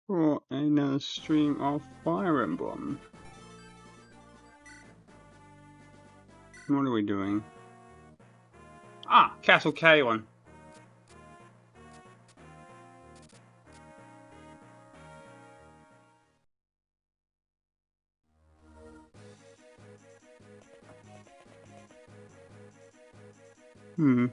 for another stream of Fire Emblem. What are we doing? Ah, Castle Kaelin. Hmm.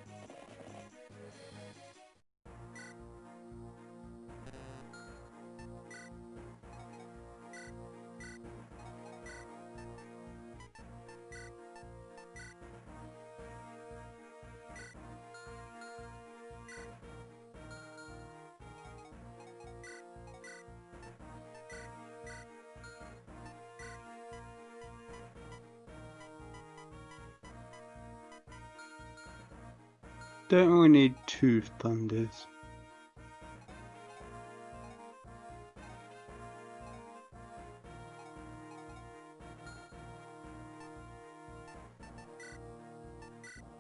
Don't really need two thunders.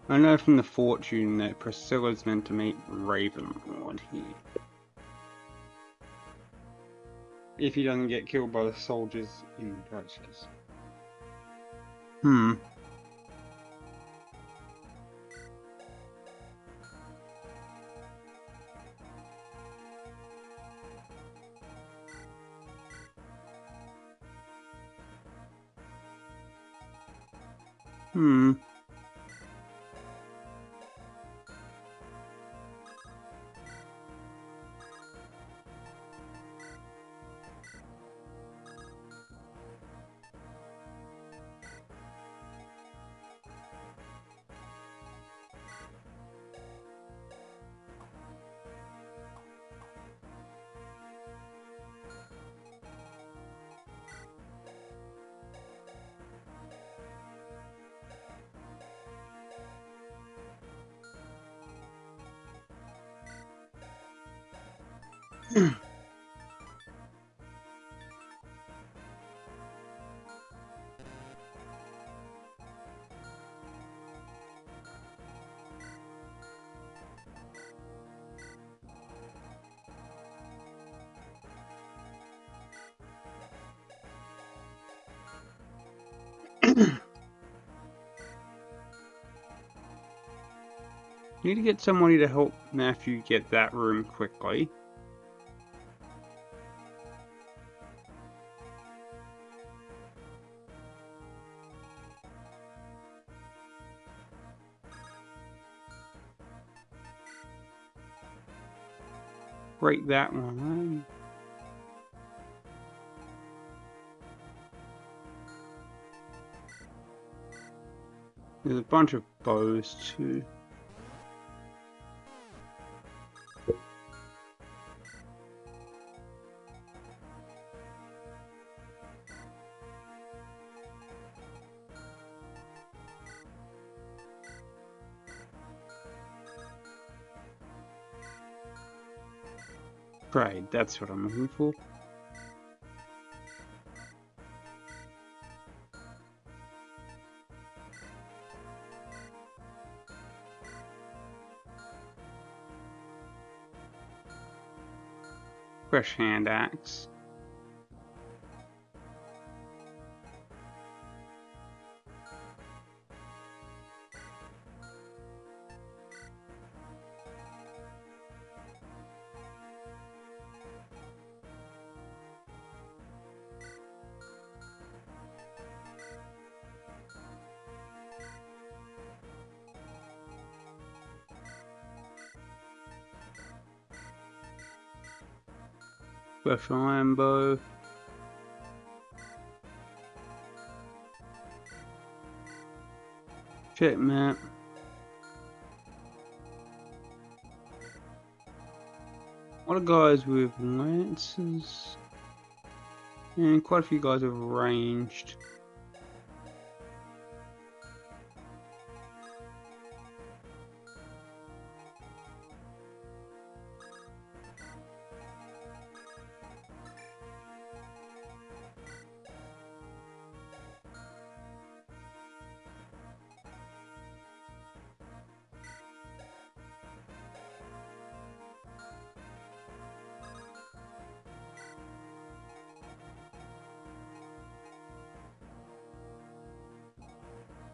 I know from the fortune that Priscilla's meant to meet Ravenlord here. If he doesn't get killed by the soldiers in the process. Hmm. Hmm. Need to get somebody to help Matthew get that room quickly. Break that one. There's a bunch of bows too. Right, that's what I'm looking for. Fresh hand axe. Fresh iron bow. Check map. A lot of guys with lances. And quite a few guys have ranged.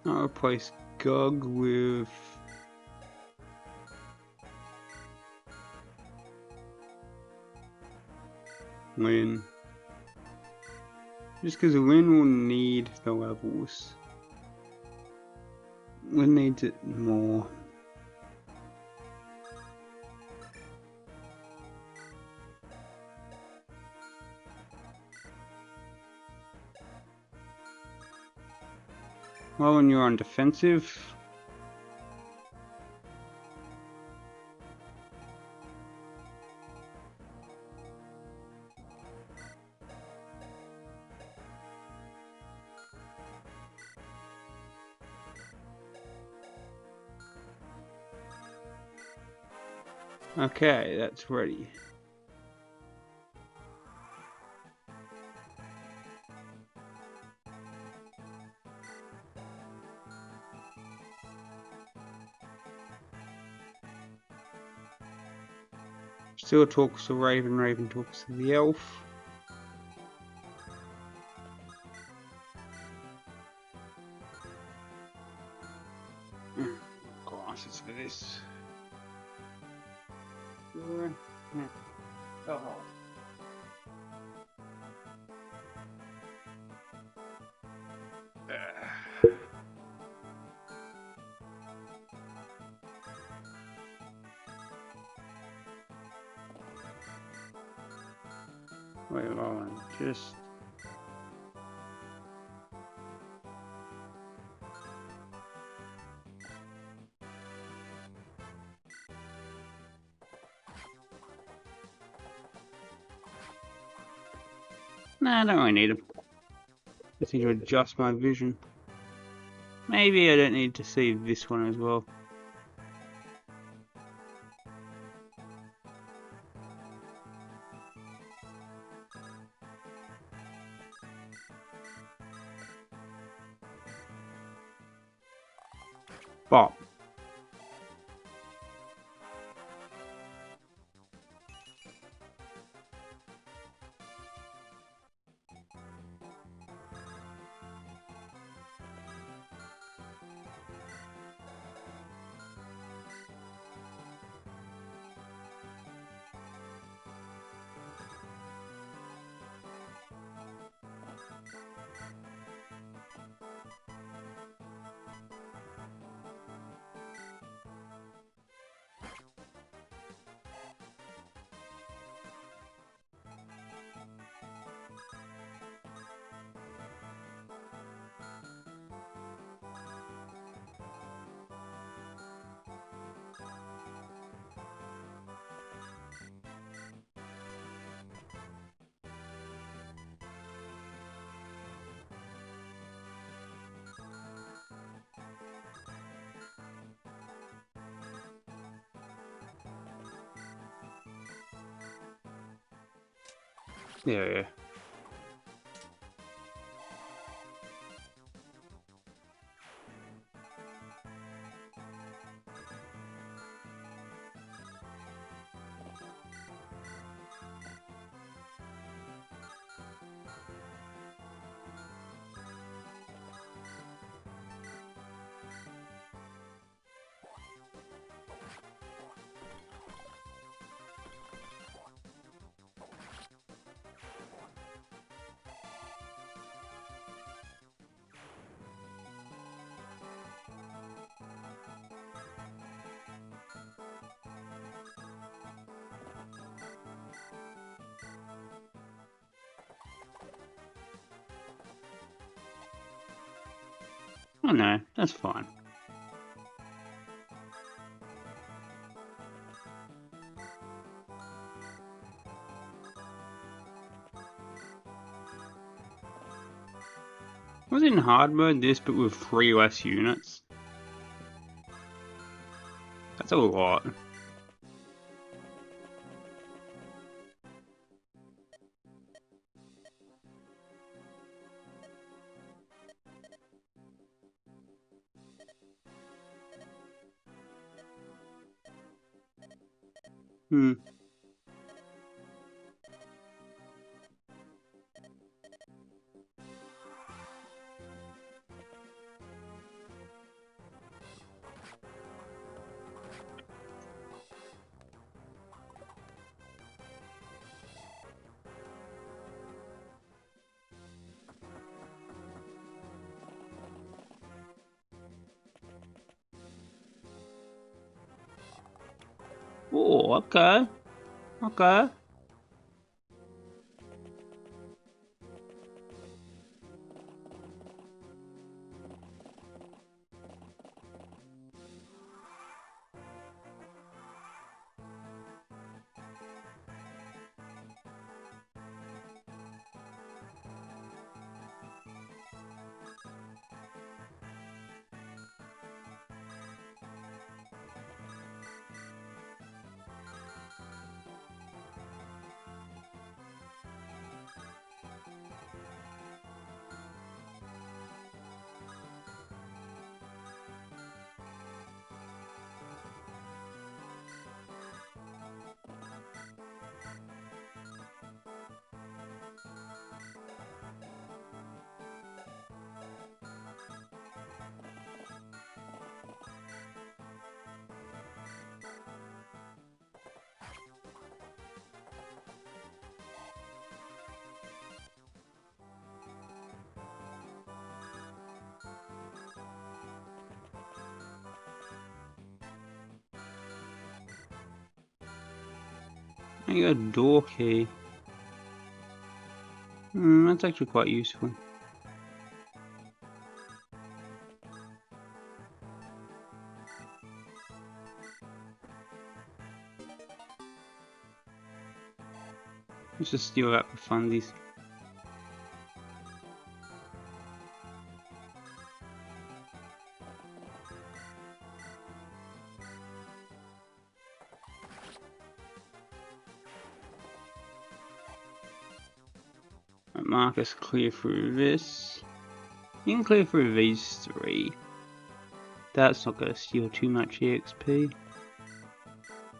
I'll replace Gug with Lynn. Just because Lynn will need the levels. Lynn needs it more. Well, when you're on defensive, okay, that's ready. Still talks to Raven, Raven talks to the elf. Glasses for this. Oh. Wait, hold on, just... Nah, I don't really need them. Just need to adjust my vision. Maybe I don't need to see this one as well. Bop. Yeah. Oh no, that's fine. Was it in hard mode this, but with 3 less units? That's a lot. Hmm. Oh, okay. Okay. I got a door key. That's actually quite useful. Let's just steal that for fundies. Right, Marcus, clear through this. You can clear through these three. That's not going to steal too much EXP.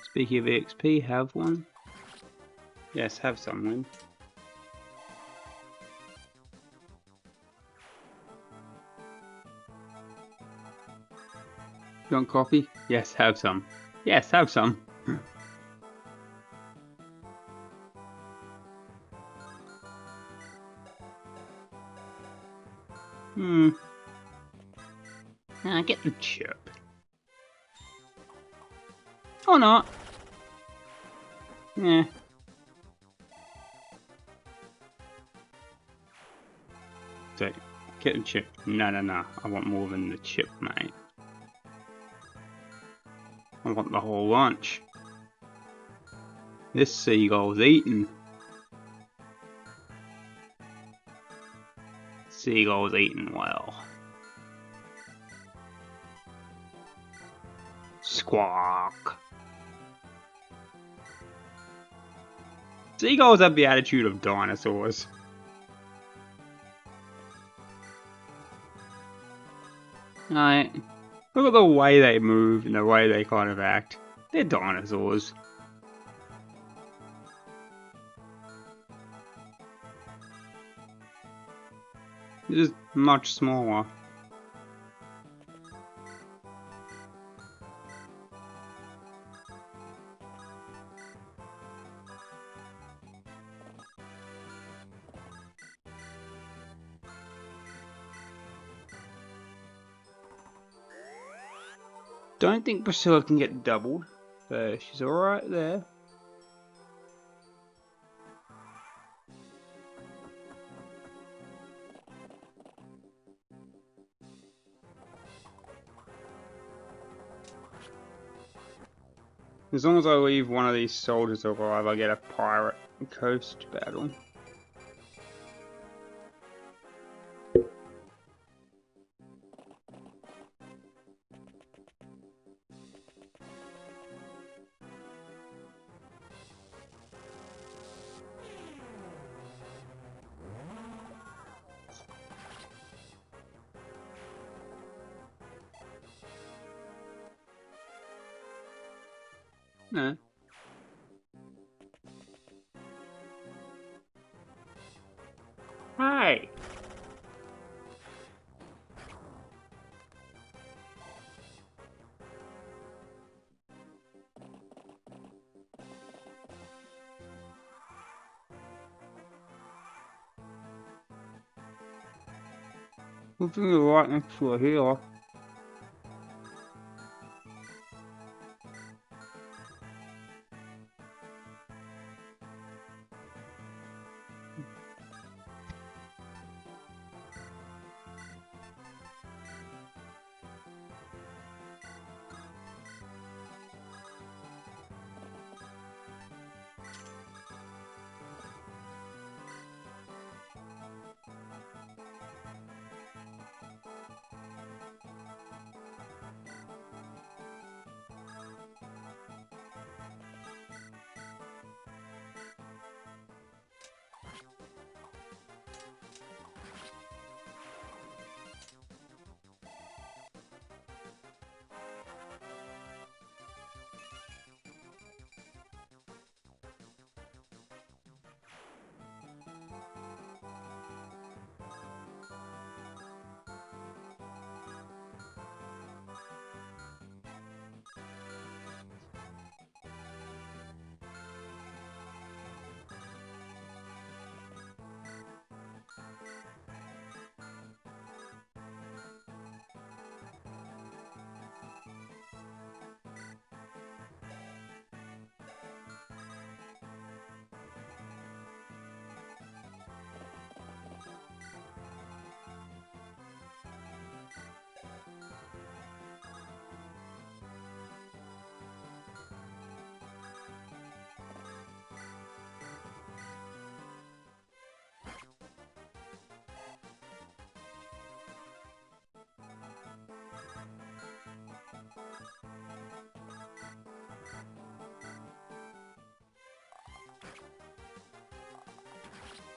Speaking of EXP, have one? Yes, have some then. You want coffee? Yes, have some. Yes, have some. Get the chip. Or not. Yeah. So, get the chip. No, no, no. I want more than the chip, mate. I want the whole lunch. This seagull's eating. Seagull's eating well. Squawk. Seagulls have the attitude of dinosaurs. Right. Look at the way they move and the way they kind of act. They're dinosaurs. They're just much smaller. Don't think Priscilla can get doubled, but she's alright there. As long as I leave one of these soldiers alive, I get a pirate coast battle. No. Hey! Good thing you're right next to a healer.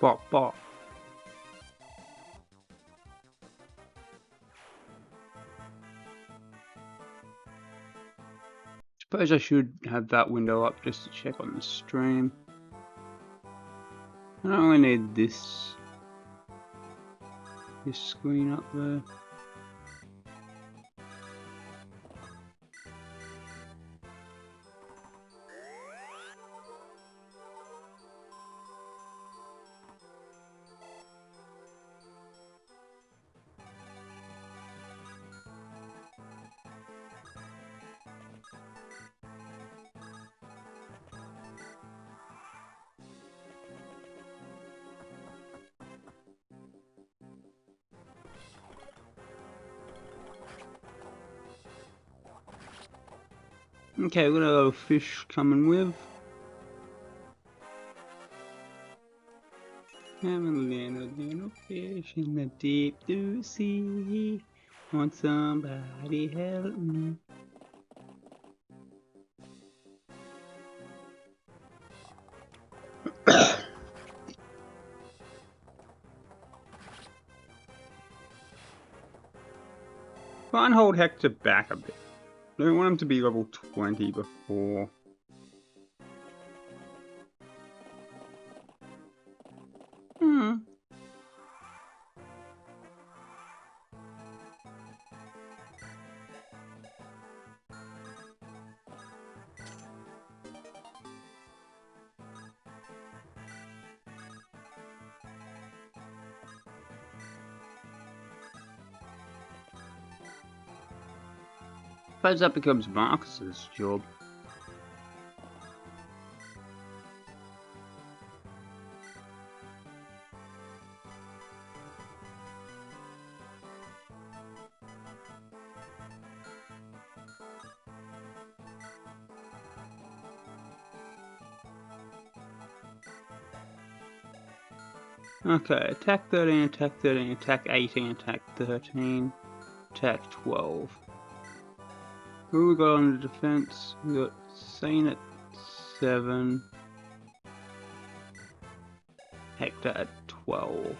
Bop bop. Suppose I should have that window up just to check on the stream. I don't really need this screen up there. Okay, we've got a little fish coming with. I'm a little fish in the deep blue sea. Want somebody help me? Try and hold Hector back a bit. I don't want him to be level 20 before. Suppose that becomes Marcus's job. Okay, attack 13, attack 13, attack 18, attack 13, attack 12. Who we got on the defense? We got Sane at 7, Hector at 12.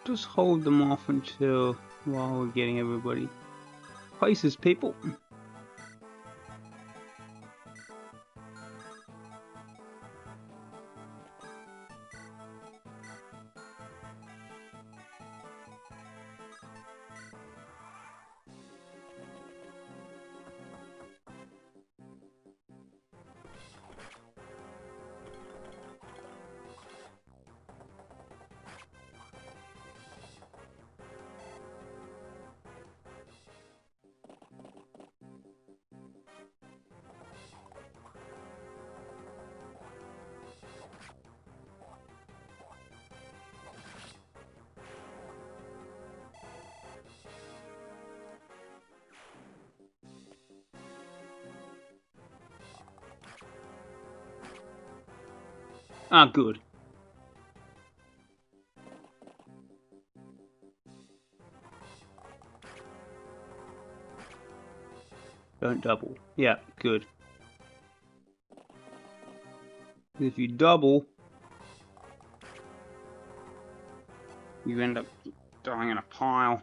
Just hold them off until while we're getting everybody places, people. Ah, good. Don't double. Yeah, good. If you double, you end up dying in a pile.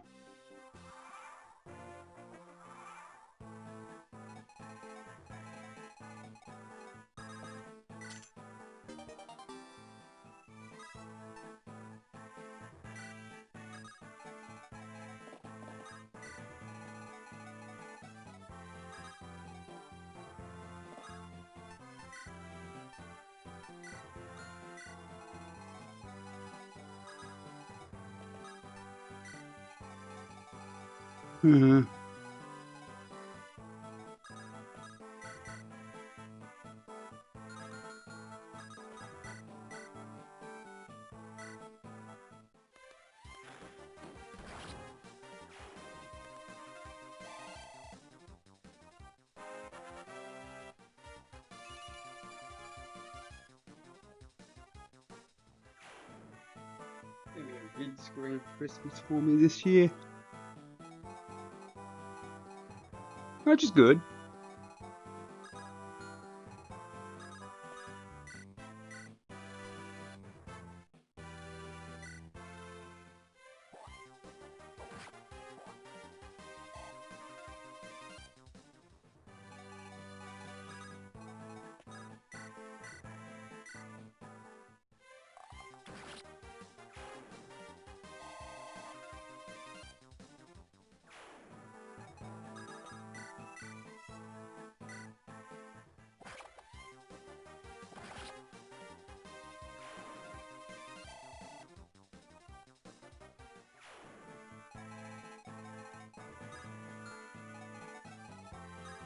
Mm-hmm. big screen Christmas for me this year. Which is good.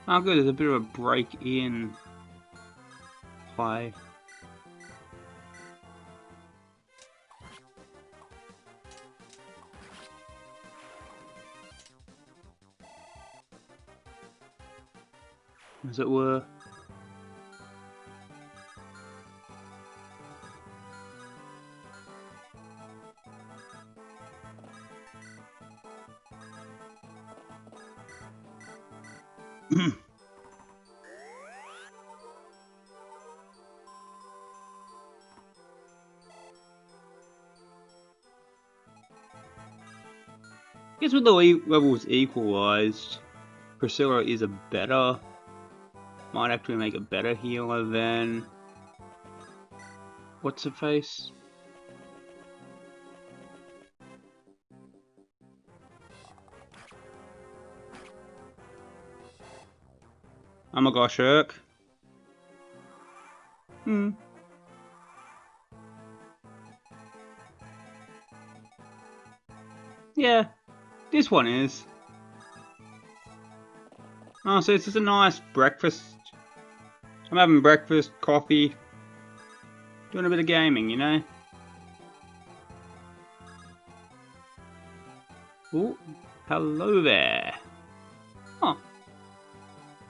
Oh good, there's a bit of a break in play. As it were. I guess with the levels equalized, Priscilla is a better, might actually make a better healer than what's her face? Oh my gosh, Irk. Yeah, this one is. Oh, so it's just a nice breakfast. I'm having breakfast, coffee, doing a bit of gaming, you know? Oh, hello there. Oh, I'm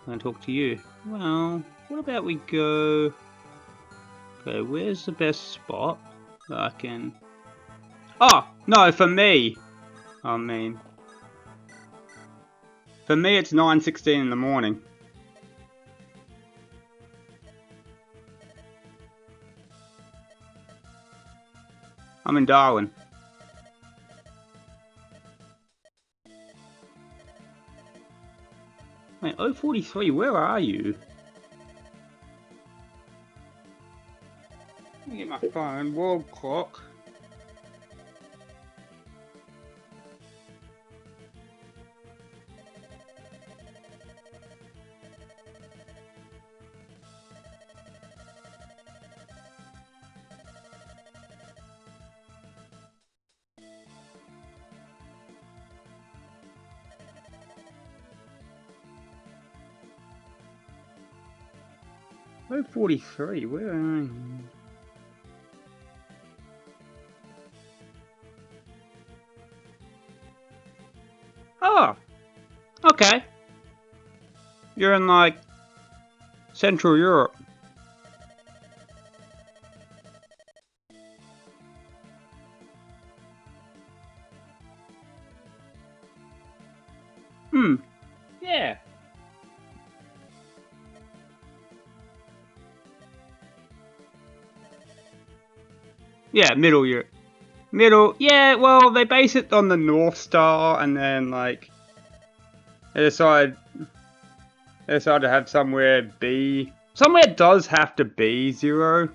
gonna talk to you. Well, what about we go... Okay, where's the best spot that I can... Oh, no, for me. I mean... For me, it's 9:16 in the morning. I'm in Darwin. Wait, 043, where are you? Let me get my phone, world clock. Oh, 43, where are you? Oh! Okay. You're in, like, Central Europe. Yeah. Yeah, Middle Europe. Yeah, well, they base it on the North Star, and then, like, they decide to have somewhere be... Somewhere does have to be 0.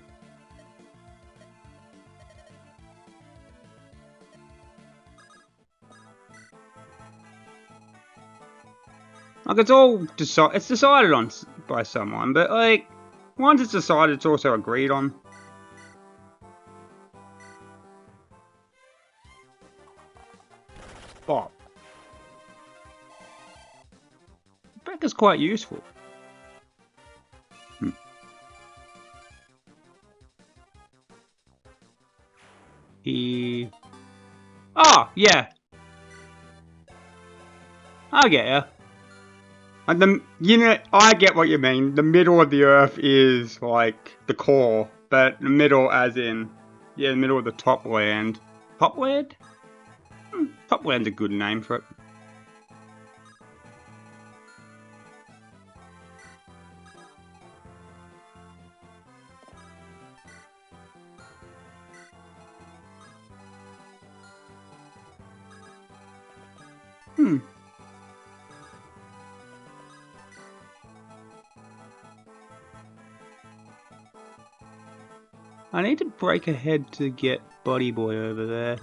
Like, it's decided on by someone, but, like, once it's decided, it's also agreed on. Oh. Becca's quite useful. Oh, yeah. I get ya. And I get what you mean. The middle of the Earth is, like, the core. But the middle as in, yeah, the middle of the top land. Topland? Topland's a good name for it. I need to break ahead to get Body Boy over there.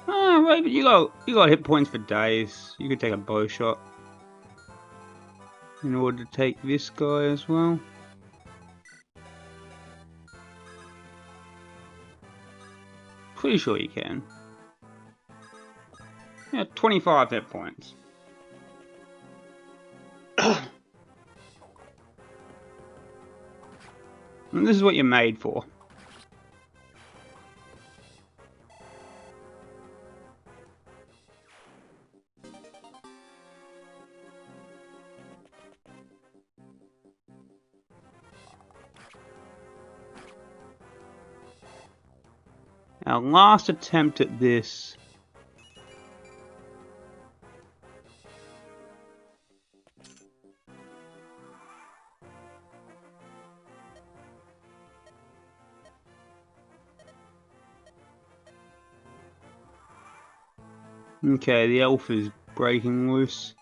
Oh, right, but you got hit points for days. You could take a bow shot in order to take this guy as well. Pretty sure you can. Yeah, 25 hit points. And this is what you're made for. Our last attempt at this. Okay, the elf is breaking loose.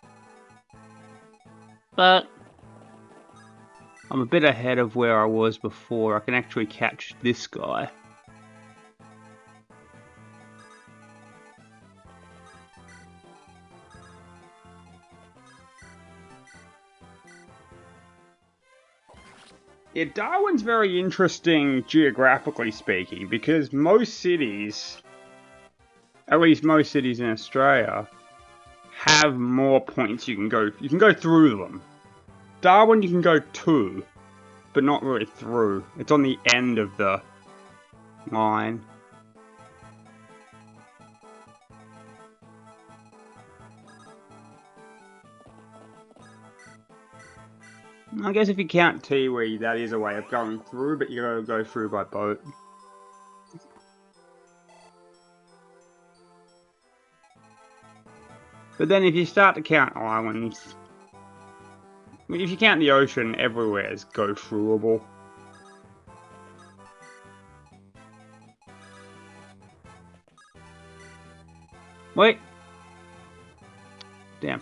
But I'm a bit ahead of where I was before. I can actually catch this guy. Yeah, Darwin's very interesting geographically speaking, because most cities, at least most cities in Australia, have more points you can go through them. Darwin you can go to, but not really through. It's on the end of the line. I guess if you count Tiwi, that is a way of going through, but you gotta go through by boat. But then if you start to count islands, if you count the ocean, everywhere is go throughable. Wait! Damn.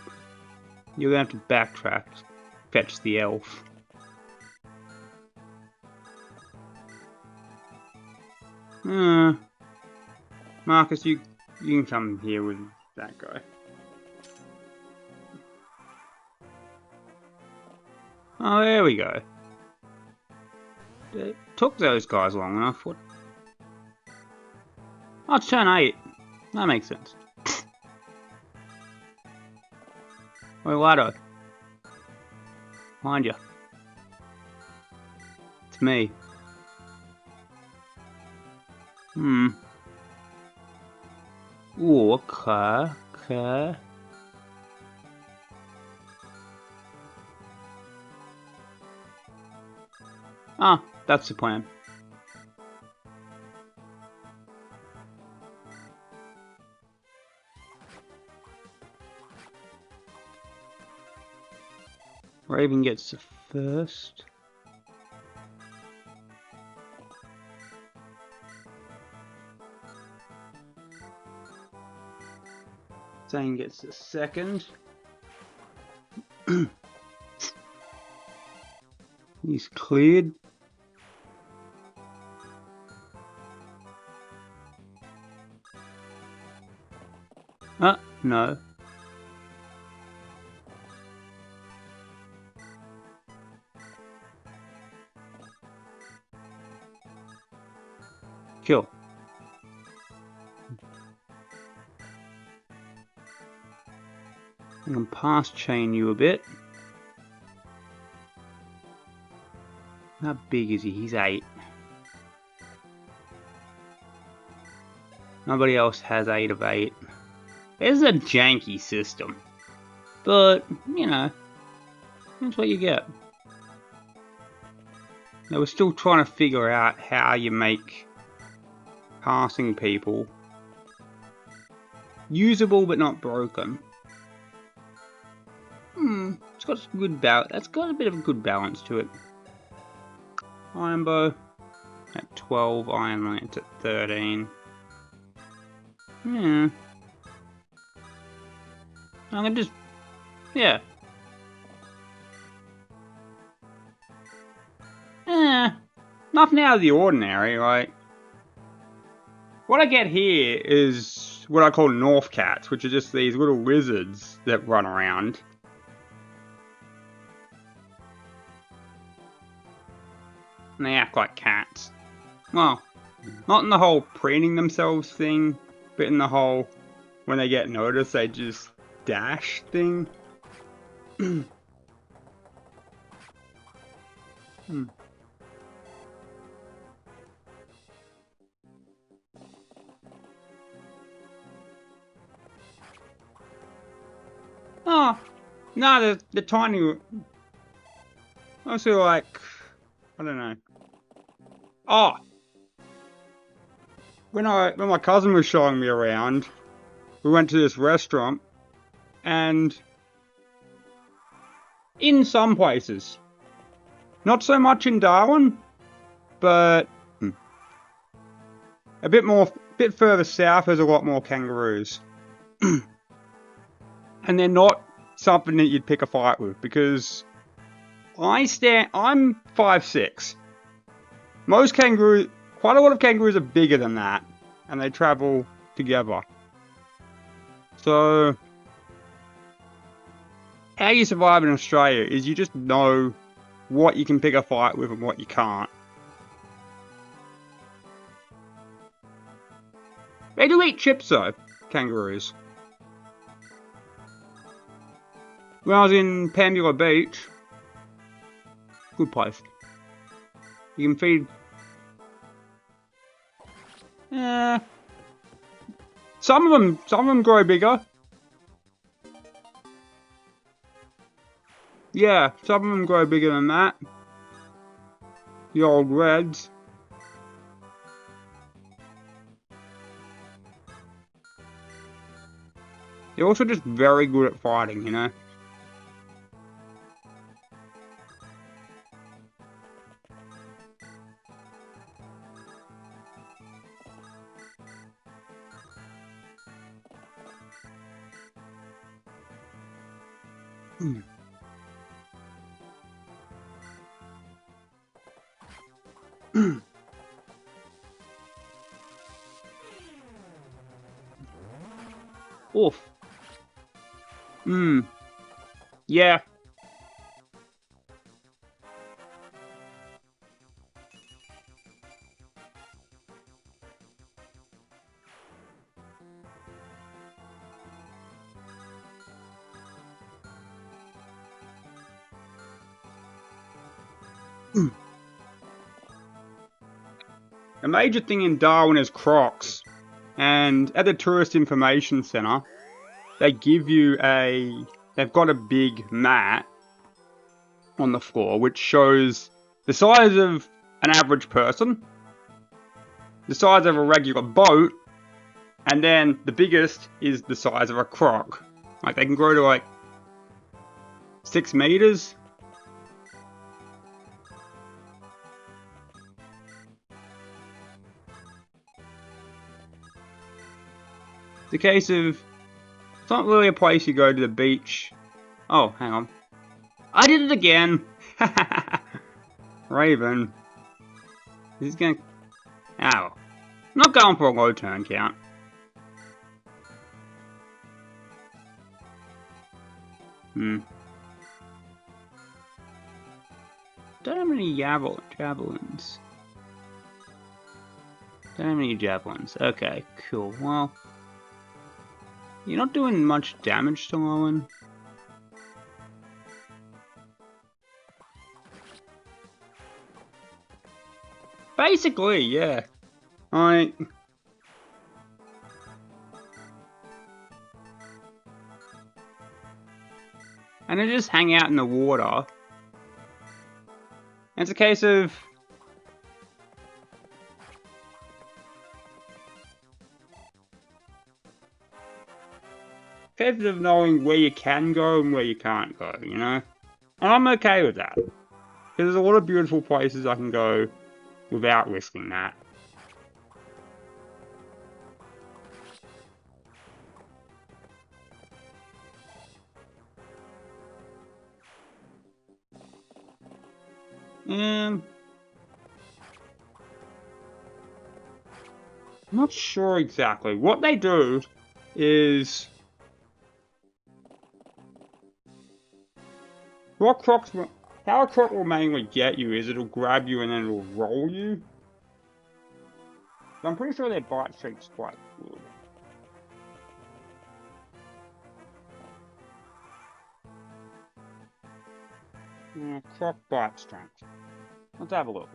You're gonna have to backtrack. Fetch the elf. Marcus, you can come here with that guy. Oh, there we go. It took those guys long enough. What? Oh, it's turn 8. That makes sense. Wait, Lado. Behind you. It's me. Ooh, okay. Ah, that's the plan. Raven gets the first. Zane gets the second. He's cleared. No. Kill. I can pass chain you a bit. How big is he? He's 8. Nobody else has 8 of 8. It's a janky system. But, you know, that's what you get. They were still trying to figure out how you make passing people usable but not broken. It's got a good balance. That's got a bit of a good balance to it. Iron bow at 12, iron lance at 13. Yeah. I can just, yeah. Nothing out of the ordinary, like. What I get here is what I call North Cats, which are just these little lizards that run around. And they act like cats. Well, not in the whole preening themselves thing, but in the whole, when they get noticed, they just dash thing. Oh, no, the tiny. Also, like, I don't know. Oh, when my cousin was showing me around, we went to this restaurant, and in some places, not so much in Darwin, but a bit further south, there's a lot more kangaroos. And they're not something that you'd pick a fight with, because I'm 5'6". Most kangaroos, quite a lot of kangaroos are bigger than that, and they travel together. So, how you survive in Australia is you just know what you can pick a fight with and what you can't. They do eat chips though, kangaroos. When I was in Pambula Beach, good place. You can feed. Some of them grow bigger. Yeah, some of them grow bigger than that. The old reds. They're also just very good at fighting, you know. Oof. Yeah. A major thing in Darwin is crocs, and at the Tourist Information Centre, they give you they've got a big mat on the floor which shows the size of an average person, the size of a regular boat, and then the biggest is the size of a croc. Like, they can grow to like 6 meters. It's a case of, it's not really a place you go to the beach. Oh, hang on. I did it again! Raven. This is gonna... Ow. I'm not going for a low turn count. Don't have any javelins. Don't have any javelins. Okay, cool. Well, you're not doing much damage to Owen. Basically, yeah. And they just hang out in the water. And it's a case of, case of knowing where you can go and where you can't go, you know? And I'm okay with that. Because there's a lot of beautiful places I can go without risking that. I'm not sure exactly. What they do is... how a croc will mainly get you is it'll grab you and then it'll roll you. So I'm pretty sure their bite streak's quite good. Croc bite strength. Let's have a look.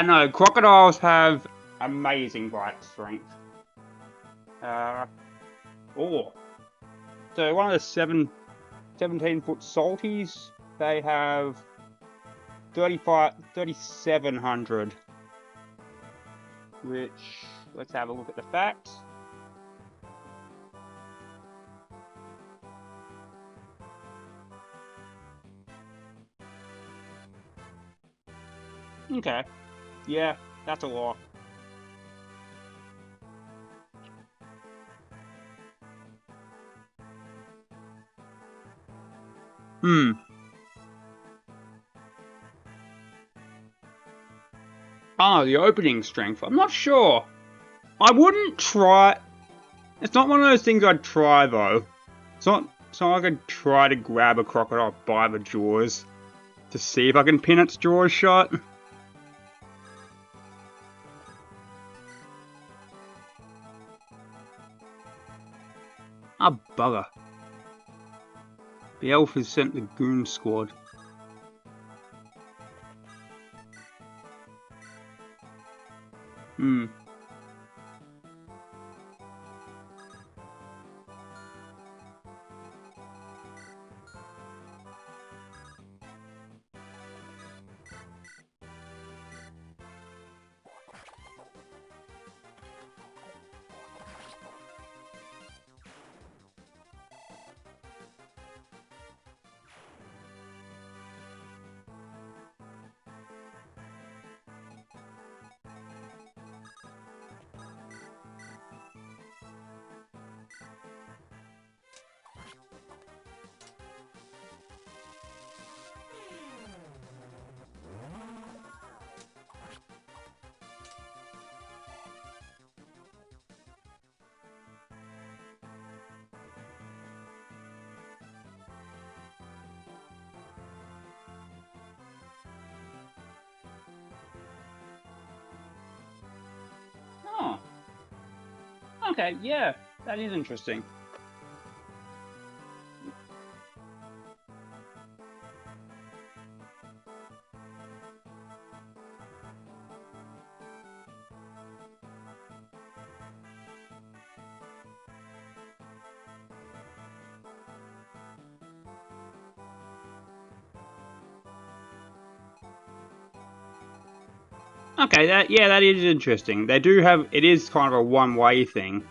No, crocodiles have amazing bite strength. So one of the 17-foot salties, they have 3,700. Which, let's have a look at the facts. Okay. Yeah, that's a lot. Oh, the opening strength. I'm not sure. I wouldn't try... It's not one of those things I'd try, though. It's not like I'd try to grab a crocodile by the jaws to see if I can pin its jaws shut. Ah, bugger. The elf has sent the goon squad. Oh. Okay, yeah, that is interesting. Okay, that is interesting. They do have... It is kind of a one-way thing.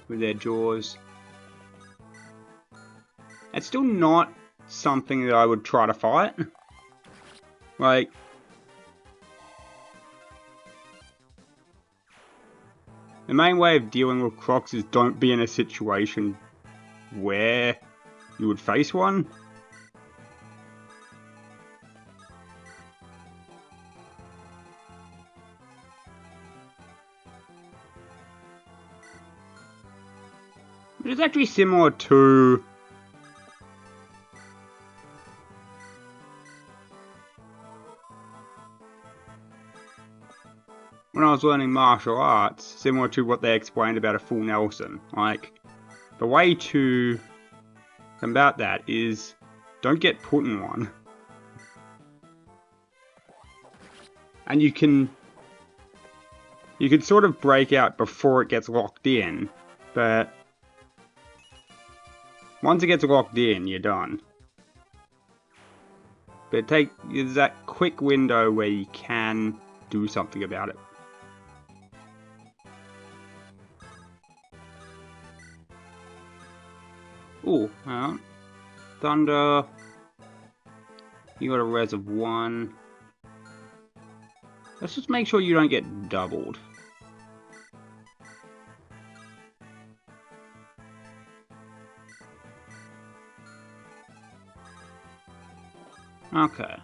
With their jaws. It's still not something that I would try to fight. Like... The main way of dealing with crocs is don't be in a situation where you would face one. It's actually similar to when I was learning martial arts, similar to what they explained about a full Nelson. Like, the way to combat that is don't get put in one. And you can sort of break out before it gets locked in, but once it gets locked in, you're done. But there's that quick window where you can do something about it. Oh, hang on. Thunder. You got a res of 1. Let's just make sure you don't get doubled. Okay.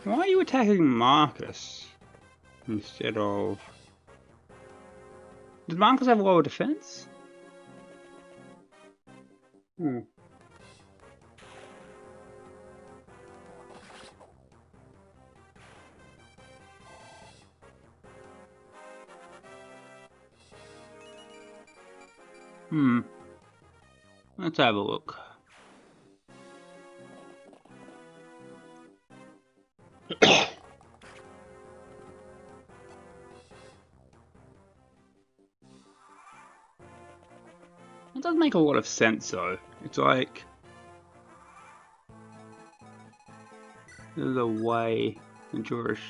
Why are you attacking Marcus instead of... Does Marcus have lower defense? Hmm. Let's have a look. It does make a lot of sense though. It's like... There's a way... George.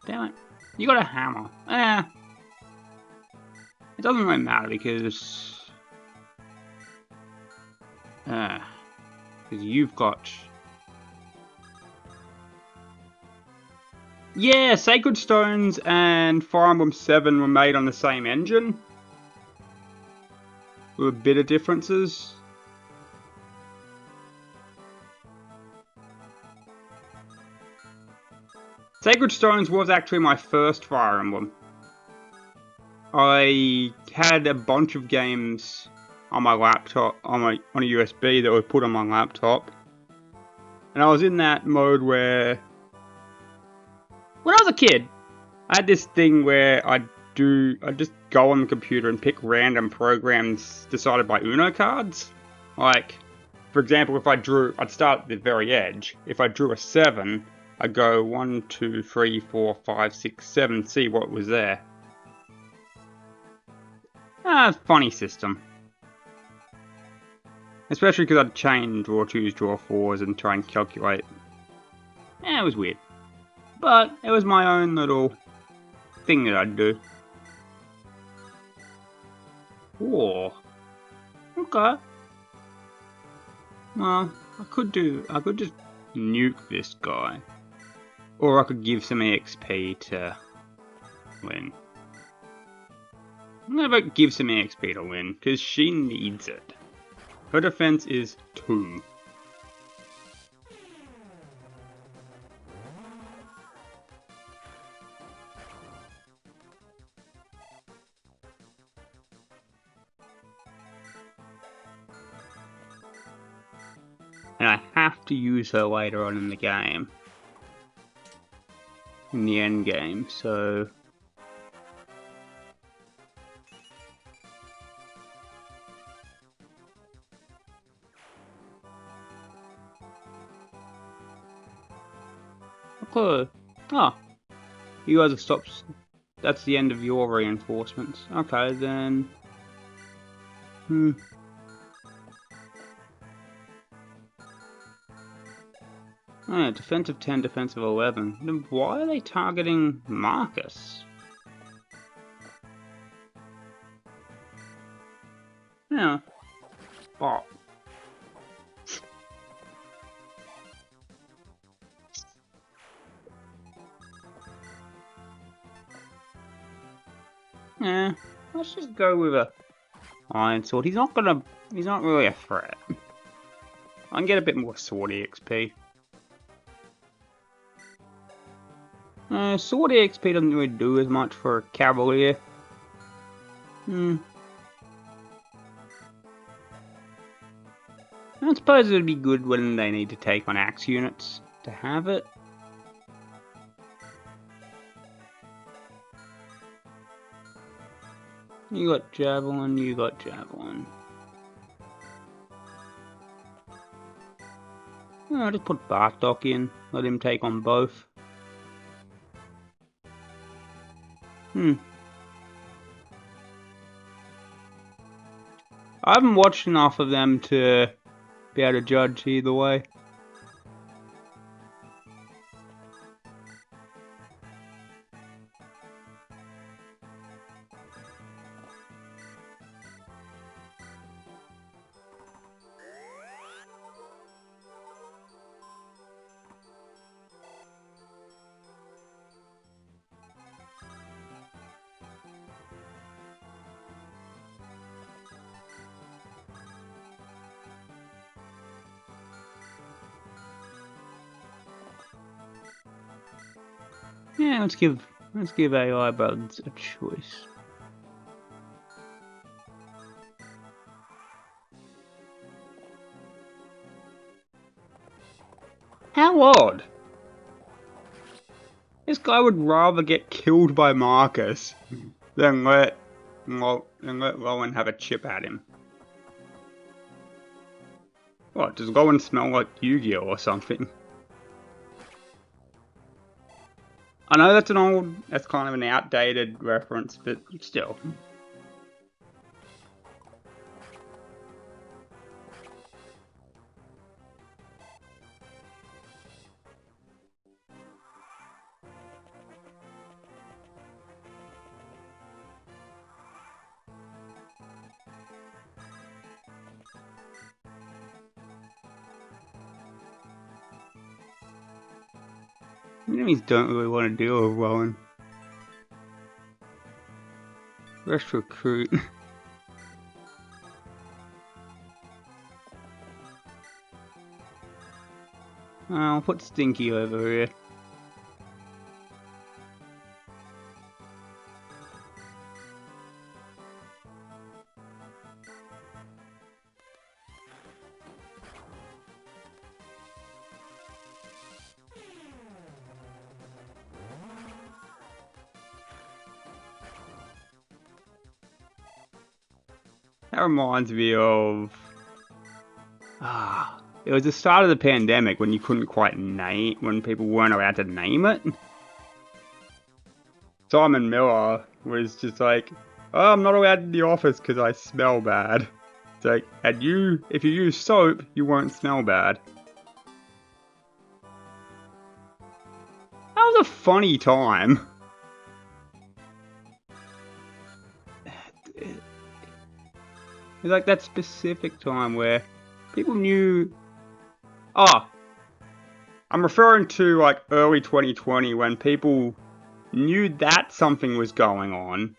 Damn it. You got a hammer. It doesn't really matter because... Because you've got... Yeah, Sacred Stones and Fire Emblem 7 were made on the same engine. With a bit of differences. Sacred Stones was actually my first Fire Emblem. I had a bunch of games on my laptop, on a USB that were put on my laptop. And I was in that mode where... When I was a kid, I had this thing where I'd just go on the computer and pick random programs decided by Uno cards. Like, for example, if I'd start at the very edge. If I drew a 7, I'd go 1, 2, 3, 4, 5, 6, 7, see what was there. Funny system. Especially because I'd chain draw 2s, draw 4s and try and calculate. It was weird. But it was my own little thing that I'd do. Oh. Okay. Well, I could just nuke this guy. Or I could give some EXP to Lynn. I'm gonna give some EXP to Lynn, because she needs it. Her defense is 2. And I have to use her later on in the game. In the end game, so... Okay. Oh. You guys have stopped... That's the end of your reinforcements. Okay, then... Oh, defensive 10, defensive 11. Then why are they targeting Marcus? Yeah. Oh. Yeah, let's just go with a Iron Sword. He's not really a threat. I can get a bit more Sword EXP. Sword EXP doesn't really do as much for a Cavalier. I suppose it would be good when they need to take on axe units to have it. You got Javelin, you got Javelin. I'll just put Bartok in, let him take on both. I haven't watched enough of them to be able to judge either way. Yeah, let's give AI buds a choice. How odd! This guy would rather get killed by Marcus than let Rowan have a chip at him. What, does Rowan smell like Yu-Gi-Oh or something? I know that's kind of an outdated reference, but still. Enemies don't really want to deal with Rowan. Let's recruit. I'll put Stinky over here. That reminds me of... it was the start of the pandemic when you couldn't quite name... when people weren't allowed to name it. Simon Miller was just like, oh, I'm not allowed in the office because I smell bad. It's like, and if you use soap, you won't smell bad. That was a funny time. It's like that specific time where people knew... I'm referring to like early 2020 when people knew that something was going on,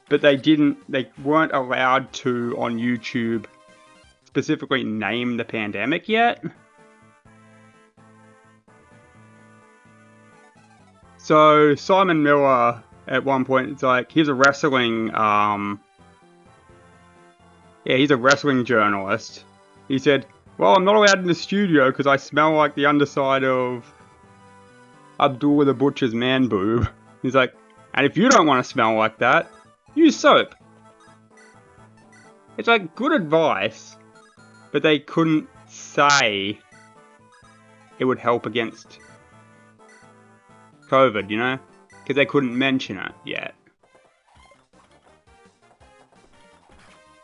but they weren't allowed to on YouTube specifically name the pandemic yet. So Simon Miller at one point, it's like, he's a wrestling he's a wrestling journalist. He said, well, I'm not allowed in the studio because I smell like the underside of Abdullah the Butcher's man boob. He's like, and if you don't want to smell like that, use soap. It's like good advice, but they couldn't say it would help against COVID, you know? Because they couldn't mention it yet.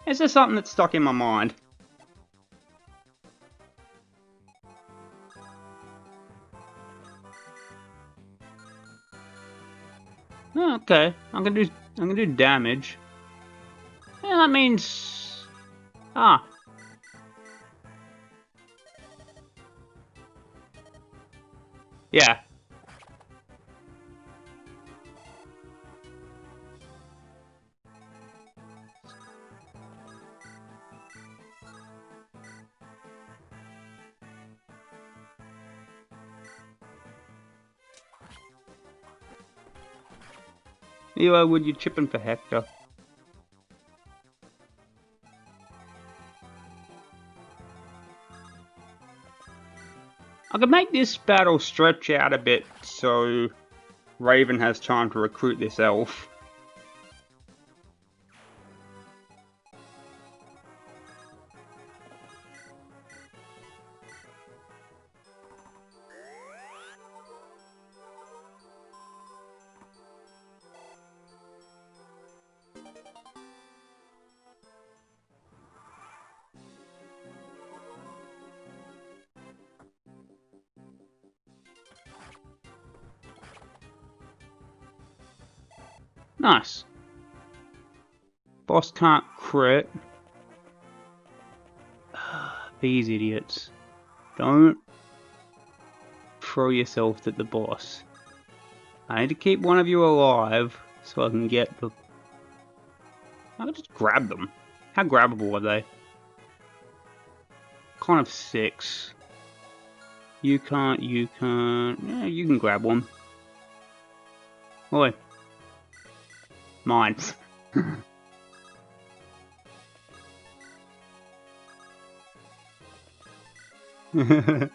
It's just something that's stuck in my mind. Oh, okay, I'm gonna do damage. Yeah, that means yeah. Eli, would you chip in for Hector? I could make this battle stretch out a bit so Raven has time to recruit this elf. Nice. Boss can't crit. These idiots. Don't throw yourself at the boss. I need to keep one of you alive so I can get the... I can just grab them. How grabbable are they? Kind of 6. You can't. Yeah, you can grab one. Oi. Mine. They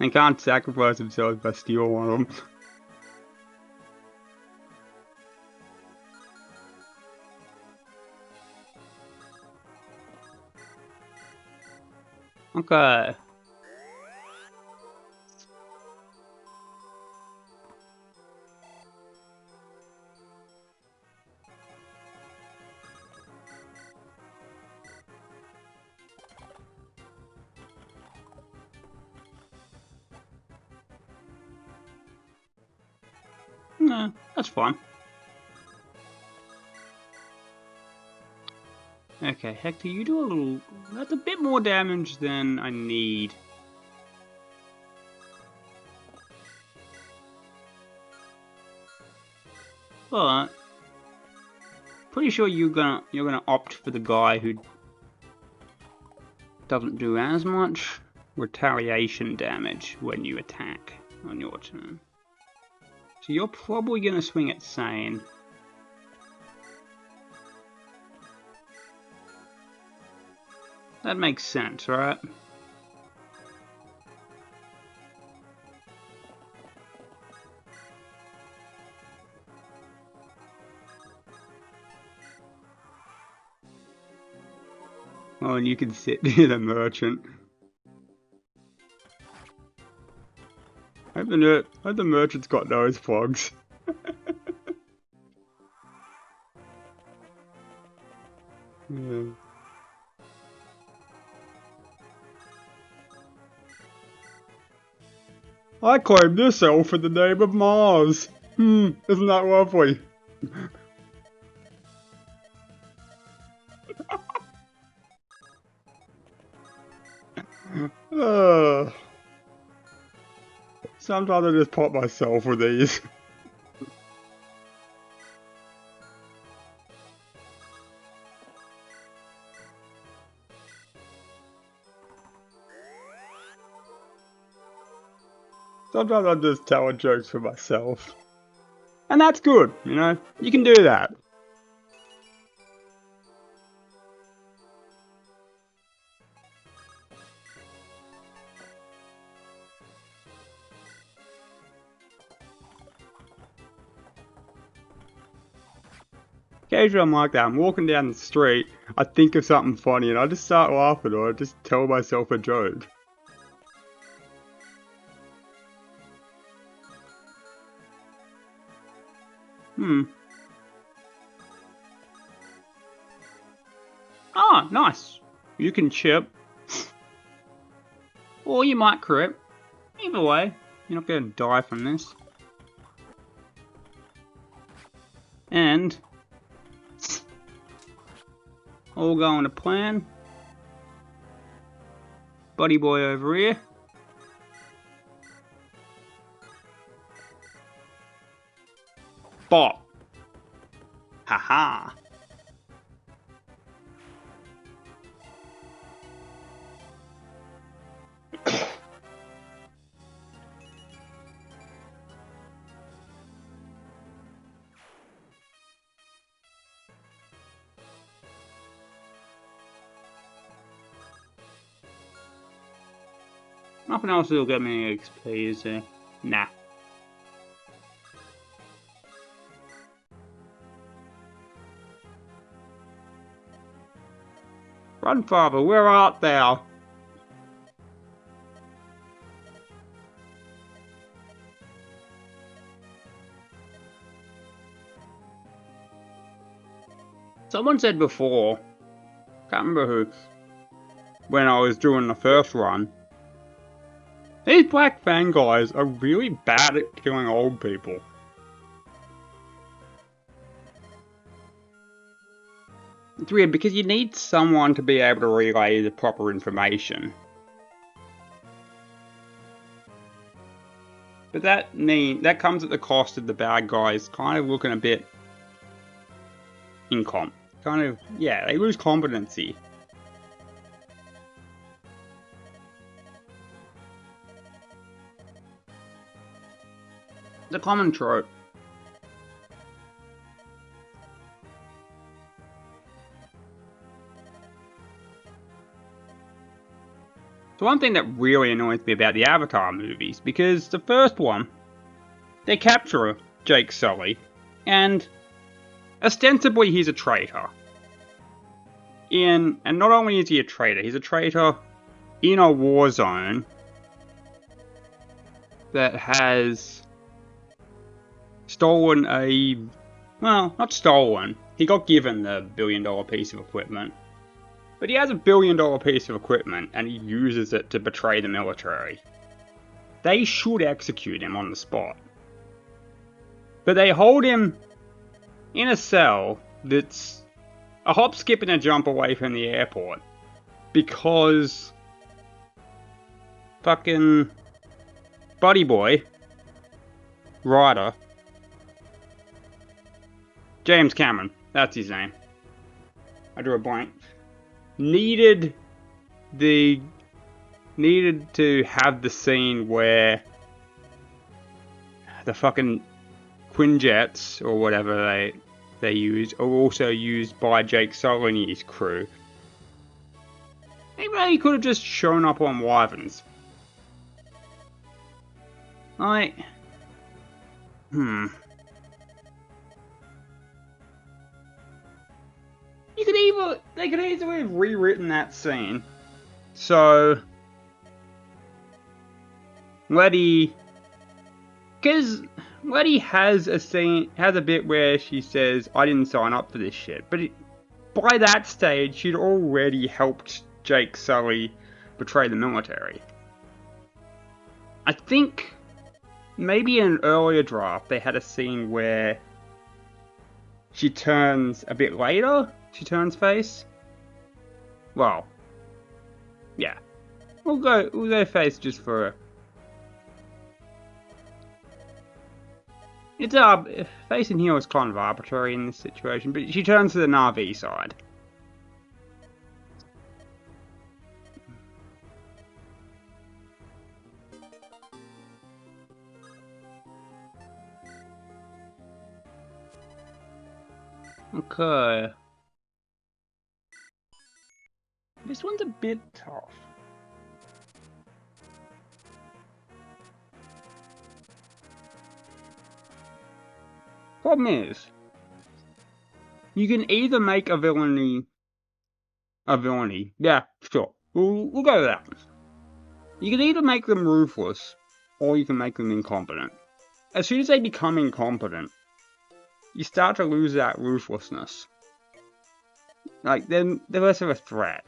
can't sacrifice themselves if I steal one of them. Okay. No, that's fine. Okay, Hector, you do a little... That's a bit more damage than I need. But... Pretty sure you're gonna opt for the guy who doesn't do as much retaliation damage when you attack on your turn. So you're probably gonna swing at Sane. That makes sense, right? Oh, and you can sit near the merchant. I hope the merchant's got nose plugs. Yeah. I claim this elf in the name of Mars. Isn't that lovely? Sometimes I just pop myself with these. Sometimes I'm just telling jokes for myself. And that's good, you know? You can do that. Occasionally I'm like that. I'm walking down the street, I think of something funny and I just start laughing or I just tell myself a joke. Ah, nice. You can chip. Or you might crit. Either way, you're not going to die from this. And all going to plan. Buddy boy over here. Bop. Haha. Nothing else will get me XP, is there? Nah. Run, father, where art thou? Someone said before, can't remember who, when I was doing the first run, These Black Fang guys are really bad at killing old people. It's weird because you need someone to be able to relay the proper information. But that comes at the cost of the bad guys kind of looking a bit yeah, they lose competency. It's a common trope. So one thing that really annoys me about the Avatar movies, because the first one, they capture Jake Sully, and ostensibly he's a traitor. And not only is he a traitor, he's a traitor in a war zone that has stolen well, not stolen, he got given the $1 billion piece of equipment. But he has a $1 billion piece of equipment and he uses it to betray the military. They should execute him on the spot. But they hold him in a cell that's a hop, skip, and a jump away from the airport. Because fucking Buddy Boy, Ryder, James Cameron, that's his name. I drew a blank. Needed to have the scene where the fucking Quinjets or whatever they use are also used by Jake Sully and his crew. Maybe he could have just shown up on Wyverns. Like, they could easily have rewritten that scene. So, Letty has a bit where she says, I didn't sign up for this shit. But by that stage, she'd already helped Jake Sully betray the military. I think maybe in an earlier draft, they had a scene where she turns a bit later. She turns face. Well, yeah. We'll go face just for. It's facing here is kind of arbitrary in this situation, but she turns to the Na'vi side. Okay. This one's a bit tough. Problem is, you can either make a villainy. Yeah, sure. We'll go with that. You can either make them ruthless, or you can make them incompetent. As soon as they become incompetent, you start to lose that ruthlessness. Like, they're less of a threat.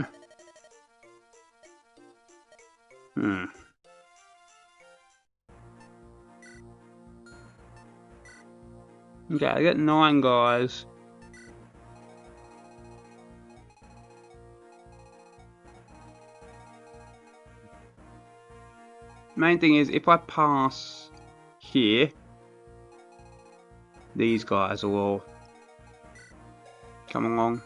Okay, I got 9 guys. Main thing is, if I pass here, these guys will all come along.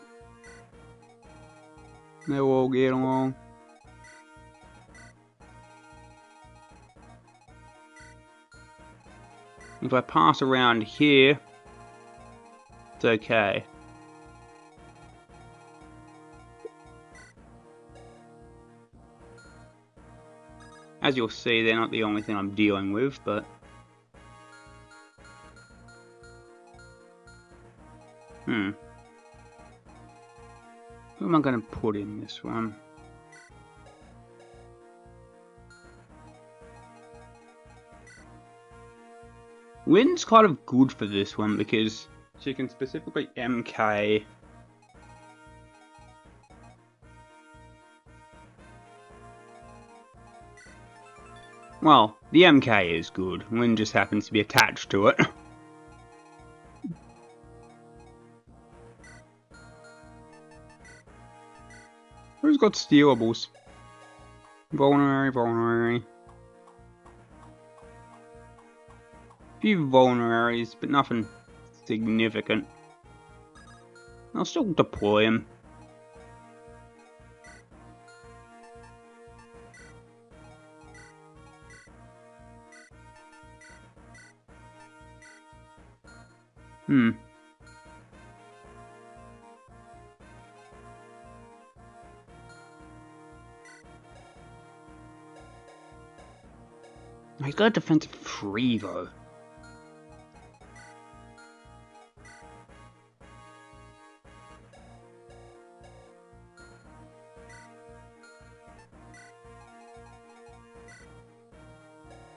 They'll all get along. If I pass around here, it's okay. As you'll see, they're not the only thing I'm dealing with, but who am I going to put in this one? Lynn's kind of good for this one because she can specifically MK Well, the MK is good. Lynn just happens to be attached to it. Who's got stealables? Vulnerary. Few vulneraries, but nothing significant. I'll still deploy him. He's got a defensive 3 though.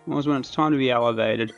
Was when it's time to be elevated.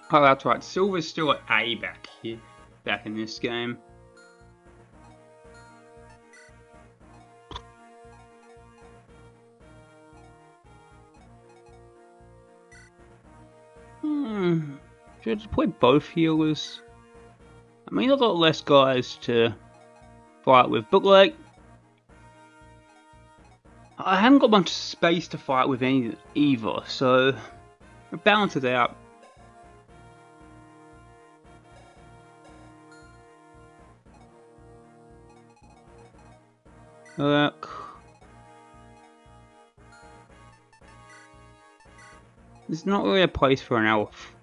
Oh, that's right. Silver's still at A back here, back in this game. Should I deploy both healers? I mean, I've got less guys to fight with, but like, I haven't got much space to fight with either, so it balances out. Look. There's not really a place for an elf.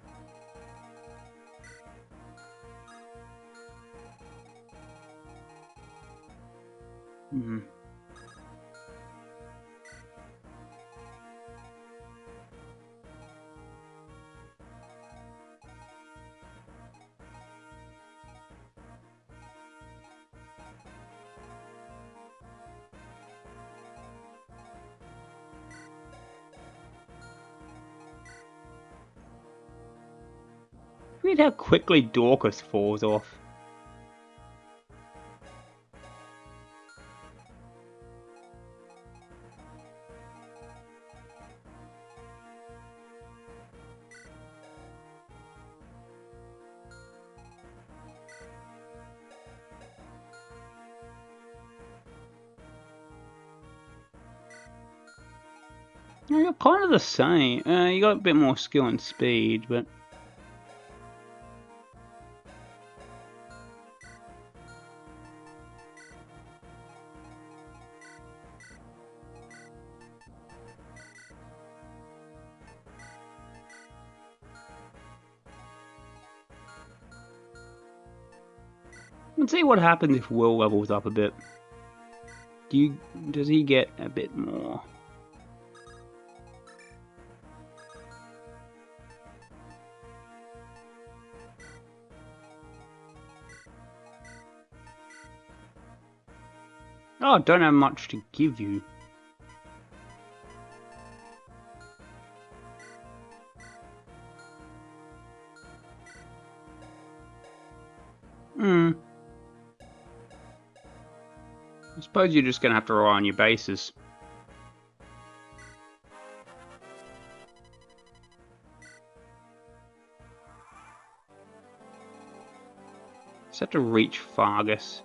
Look at how quickly Dorcas falls off. You're kind of the same. You got a bit more skill and speed, but let's see what happens if Will levels up a bit. Does he get a bit more? Oh, don't have much to give you. I suppose you're just gonna have to rely on your bases. Just have to reach Fargus.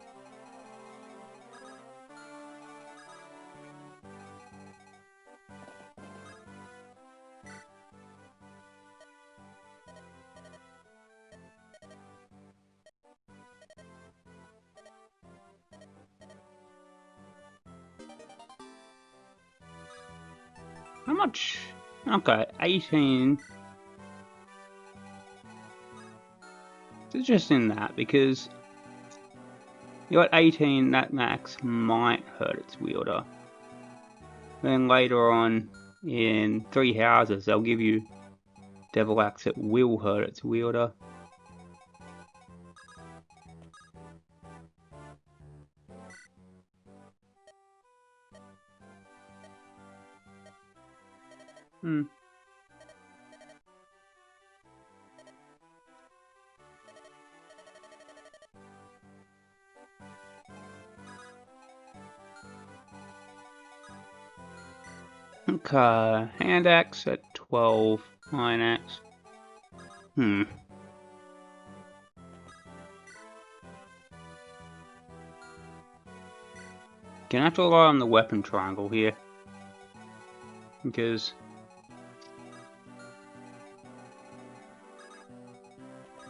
How much? Okay, 18. It's interesting that, because you're at 18, that max might hurt its wielder. Then later on, in 3 houses, they'll give you Devil Axe, it will hurt its wielder. Okay, hand axe at 12, iron axe. Gonna have to rely on the weapon triangle here. Because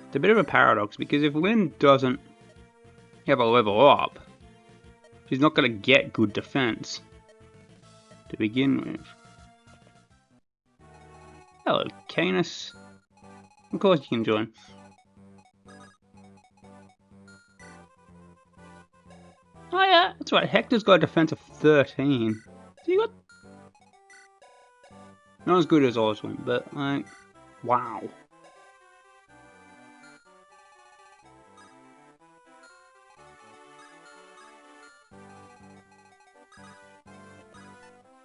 it's a bit of a paradox, because if Lynn doesn't have a level up, she's not going to get good defense to begin with. Hello, Canis. Of course you can join. Oh yeah, that's right, Hector's got a defense of 13. So you got... Not as good as Oswin, but like... Wow.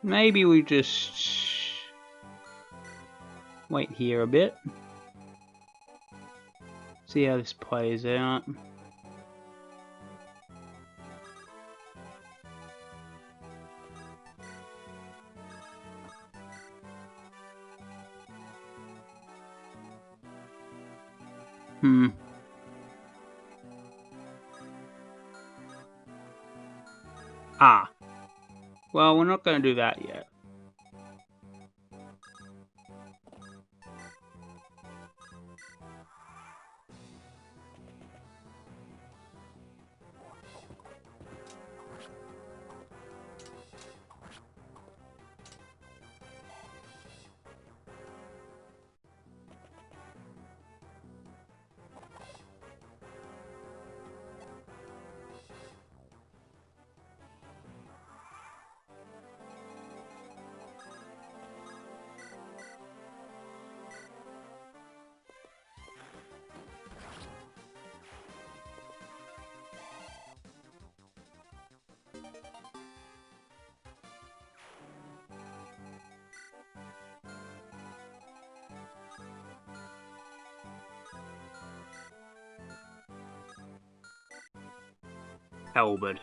Maybe we just... wait here a bit. See how this plays out. Ah. Well, we're not going to do that yet. Albert.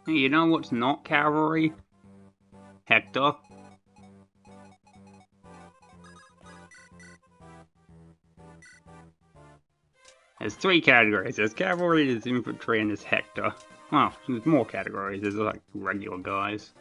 Hey, you know what's not cavalry? Hector. There's 3 categories. There's cavalry, there's infantry, and there's Hector. Well, there's more categories. There's like regular guys.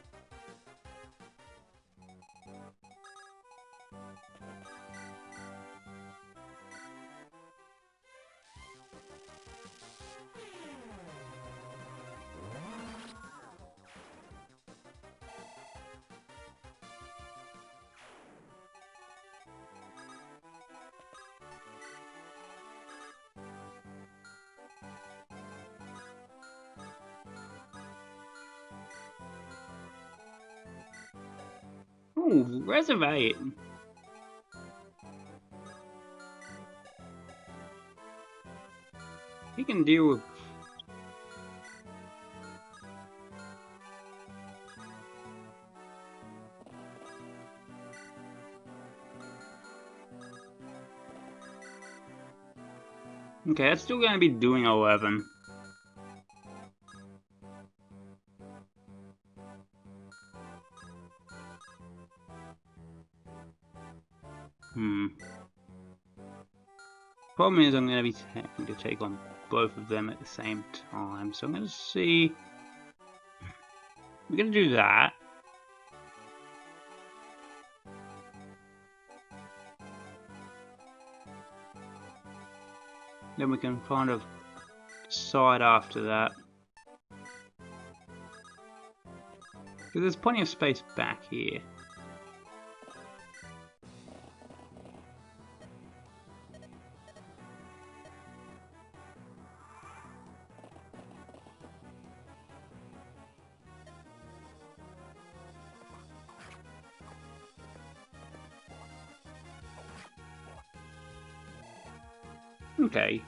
Ooh, reservate. He can deal with... Okay, that's still gonna be doing 11. Problem is I'm going to be having to take on both of them at the same time, so I'm going to see... We're going to do that. Then we can kind of decide after that. Because there's plenty of space back here. Okay.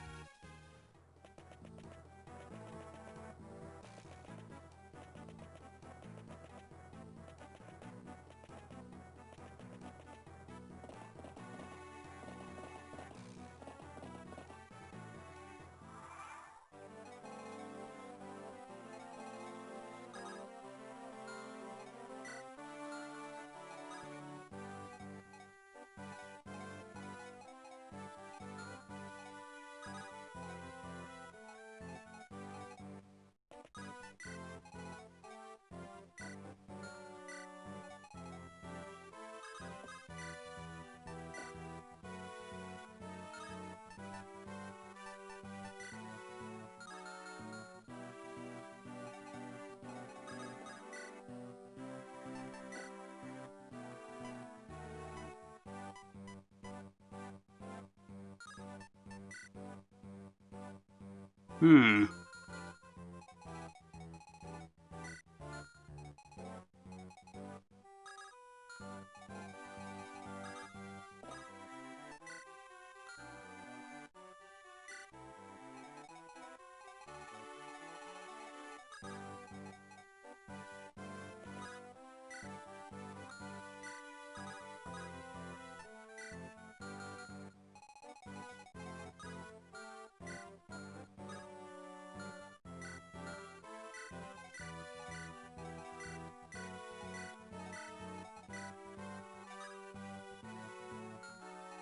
Hmm.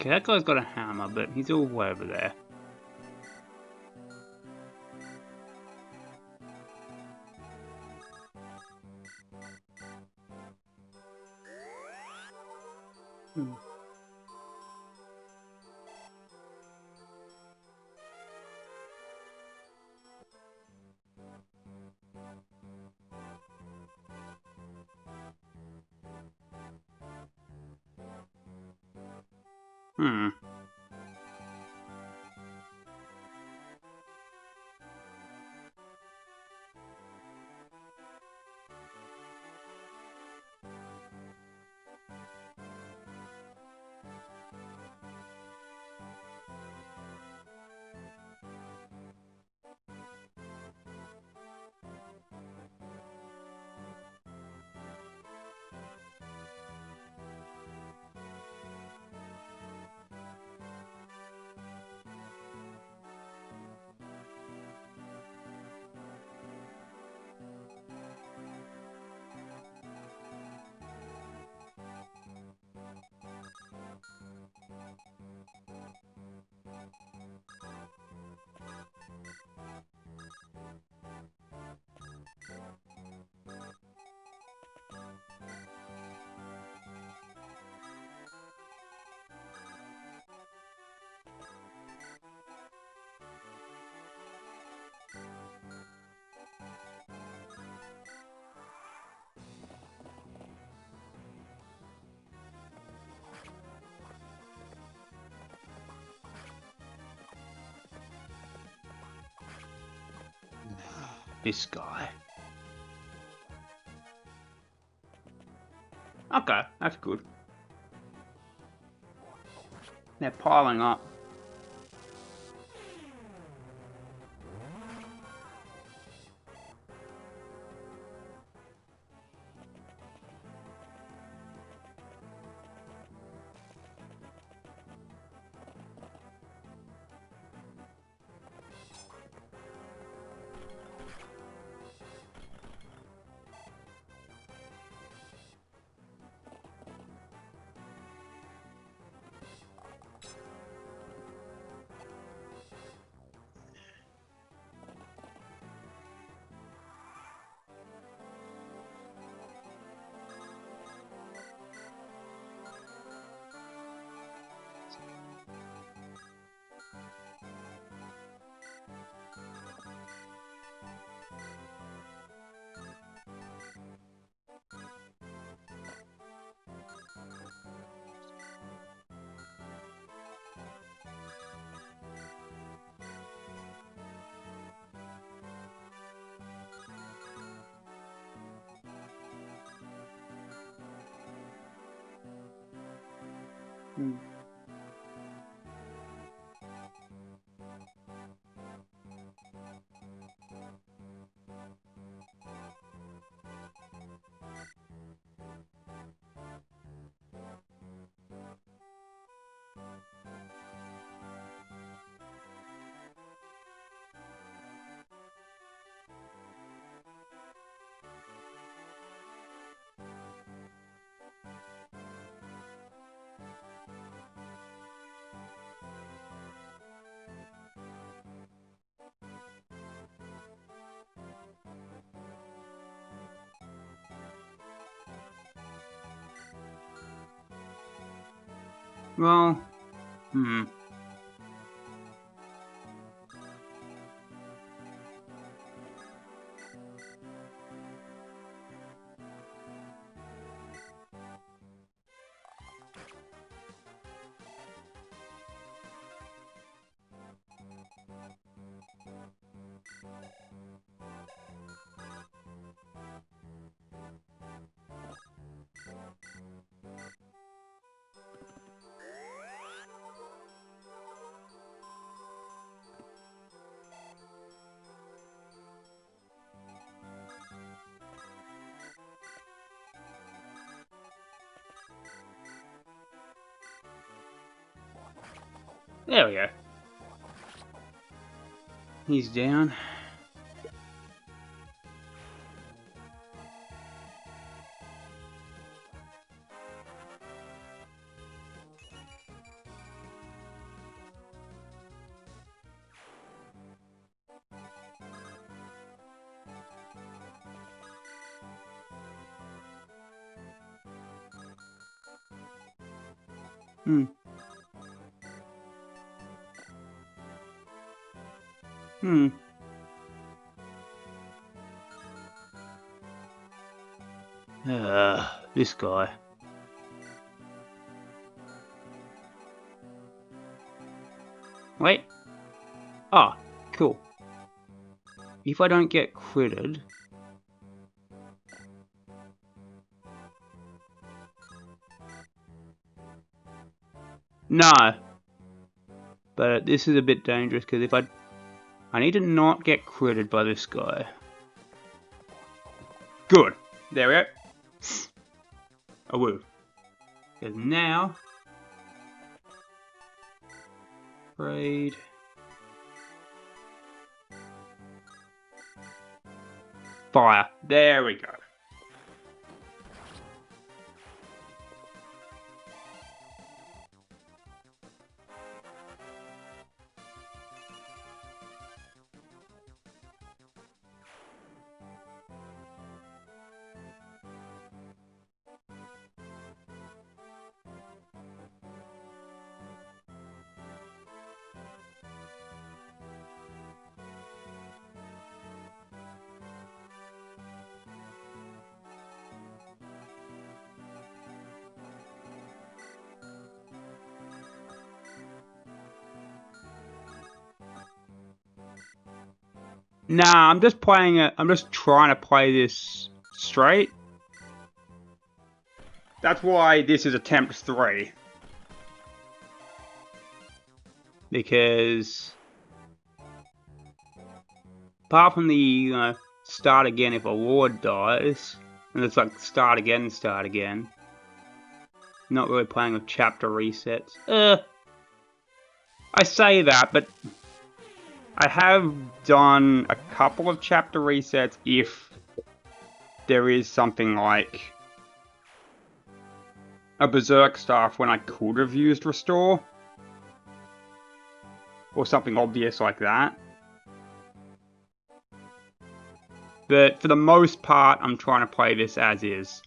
Okay, that guy's got a hammer, but he's all the way over there. Hmm. Hmm. This guy. Okay, that's good. They're piling up. Hmm. Well, hmm. There we go. He's down. Hmm. Hmm. This guy. Wait. Ah, cool. If I don't get critted... No! But this is a bit dangerous, because if I need to not get critted by this guy. Good! There we go. I will. Because now... Raid... Fire. There we go. Nah, I'm just playing it. I'm just trying to play this straight. That's why this is attempt 3. Because apart from the start again if a ward dies, and it's like start again. Not really playing with chapter resets. I say that, but I have done a couple of chapter resets if there is something like a Berserk staff when I could have used Restore. Or something obvious like that. But for the most part, I'm trying to play this as is.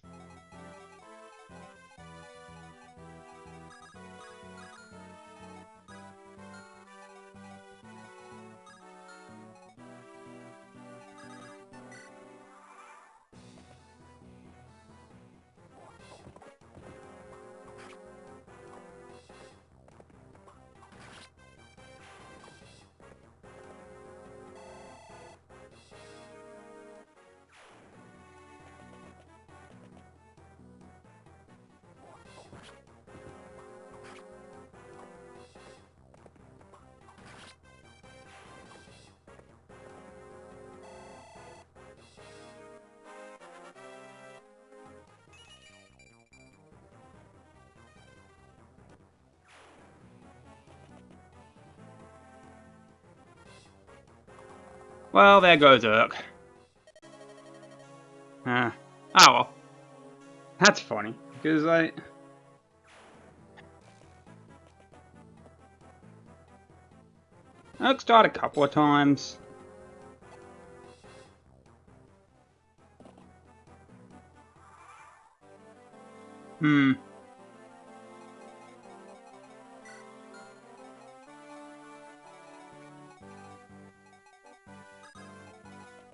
Well, there goes Urk. Oh well. That's funny, because Urk's died a couple of times.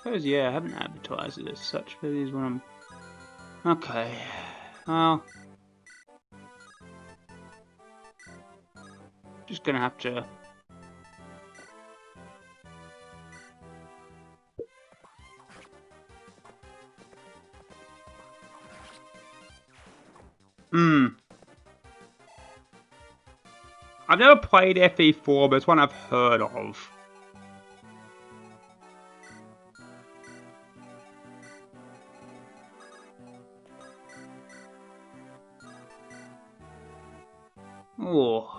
Suppose, yeah, I haven't advertised it as such for these when I'm... Okay, well... Just gonna have to... I've never played FE4, but it's one I've heard of. Oh.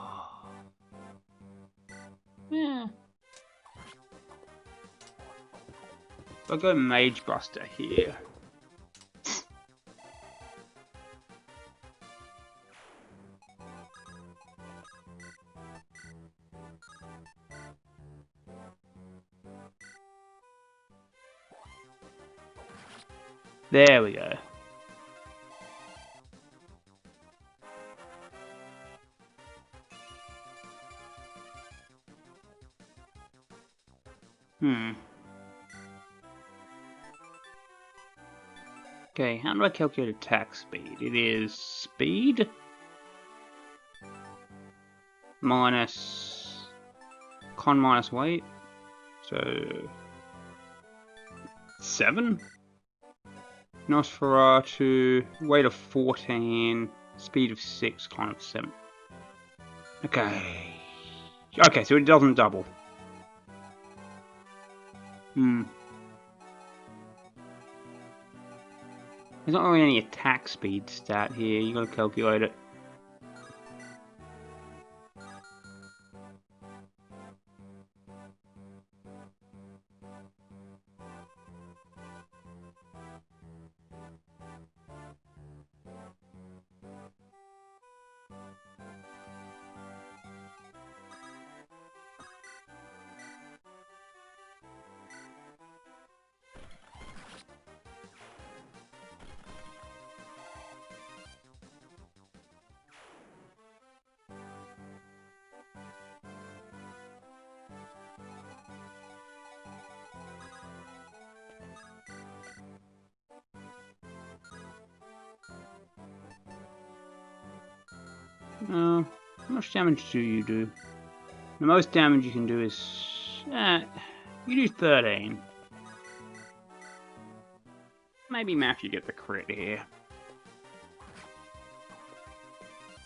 Yeah. I'll go Mage Buster here. There we go. Okay, how do I calculate attack speed? It is speed minus con minus weight, so 7. Nosferatu, weight of 14, speed of 6, con of 7. Okay. Okay, so it doesn't double. There's not really any attack speed stat here, you gotta calculate it. How much damage do you do? The most damage you can do is... you do 13. Maybe Matthew get the crit here.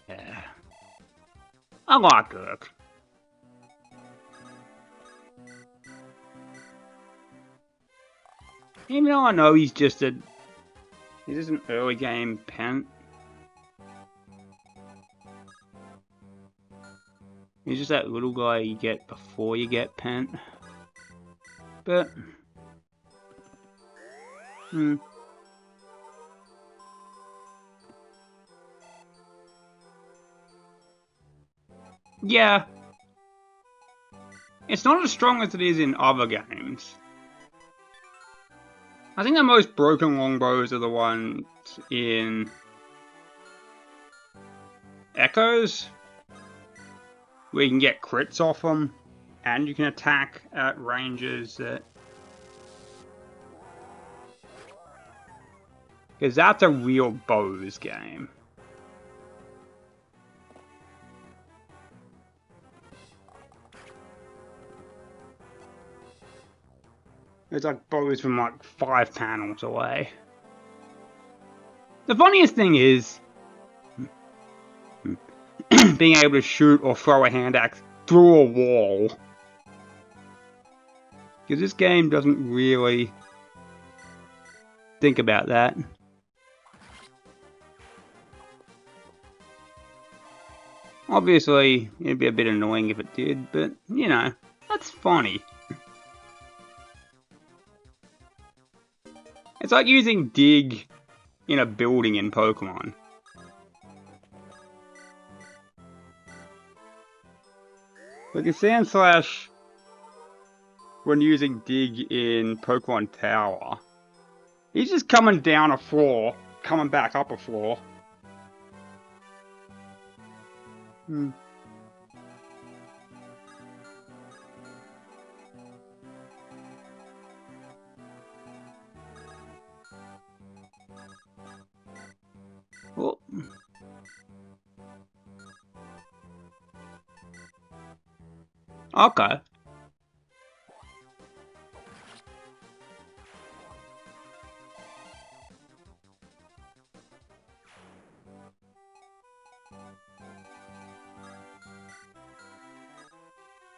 Yeah. I like Urk. Even though I know he's just a... He's just an early game pent. He's just that little guy you get before you get pent. But... Yeah. It's not as strong as it is in other games. I think the most broken longbows are the ones in... Echoes? Where you can get crits off them, and you can attack at ranges that... Because that's a real bows game. It's like bows from like 5 panels away. The funniest thing is... being able to shoot or throw a hand axe through a wall. Because this game doesn't really think about that. Obviously, it'd be a bit annoying if it did, but, you know, that's funny. It's like using dig in a building in Pokemon. Like a Sand Slash when using dig in Pokemon Tower. He's just coming down a floor, coming back up a floor. Oh. Okay.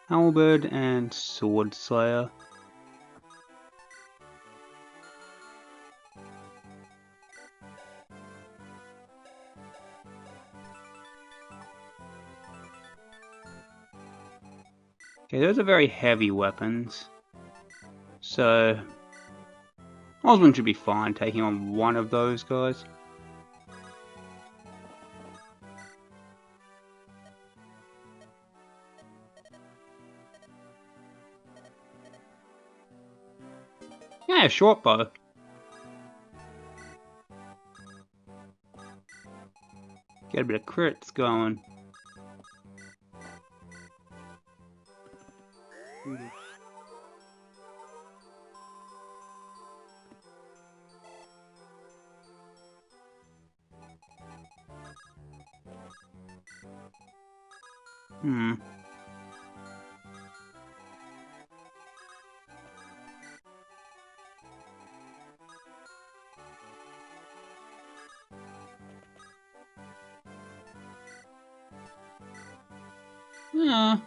Halberd and Sword Slayer. Okay, those are very heavy weapons. So Osmond should be fine taking on one of those guys. Yeah, short bow. Get a bit of crits going. Yeah.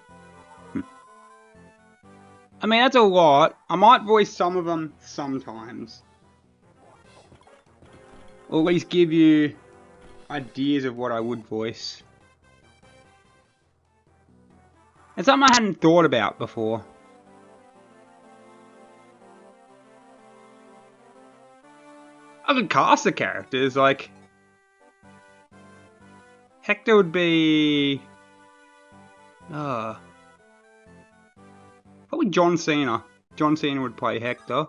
I mean, that's a lot. I might voice some of them sometimes. Or at least give you ideas of what I would voice. It's something I hadn't thought about before. I could cast the characters, like... Hector would be... probably John Cena. John Cena would play Hector.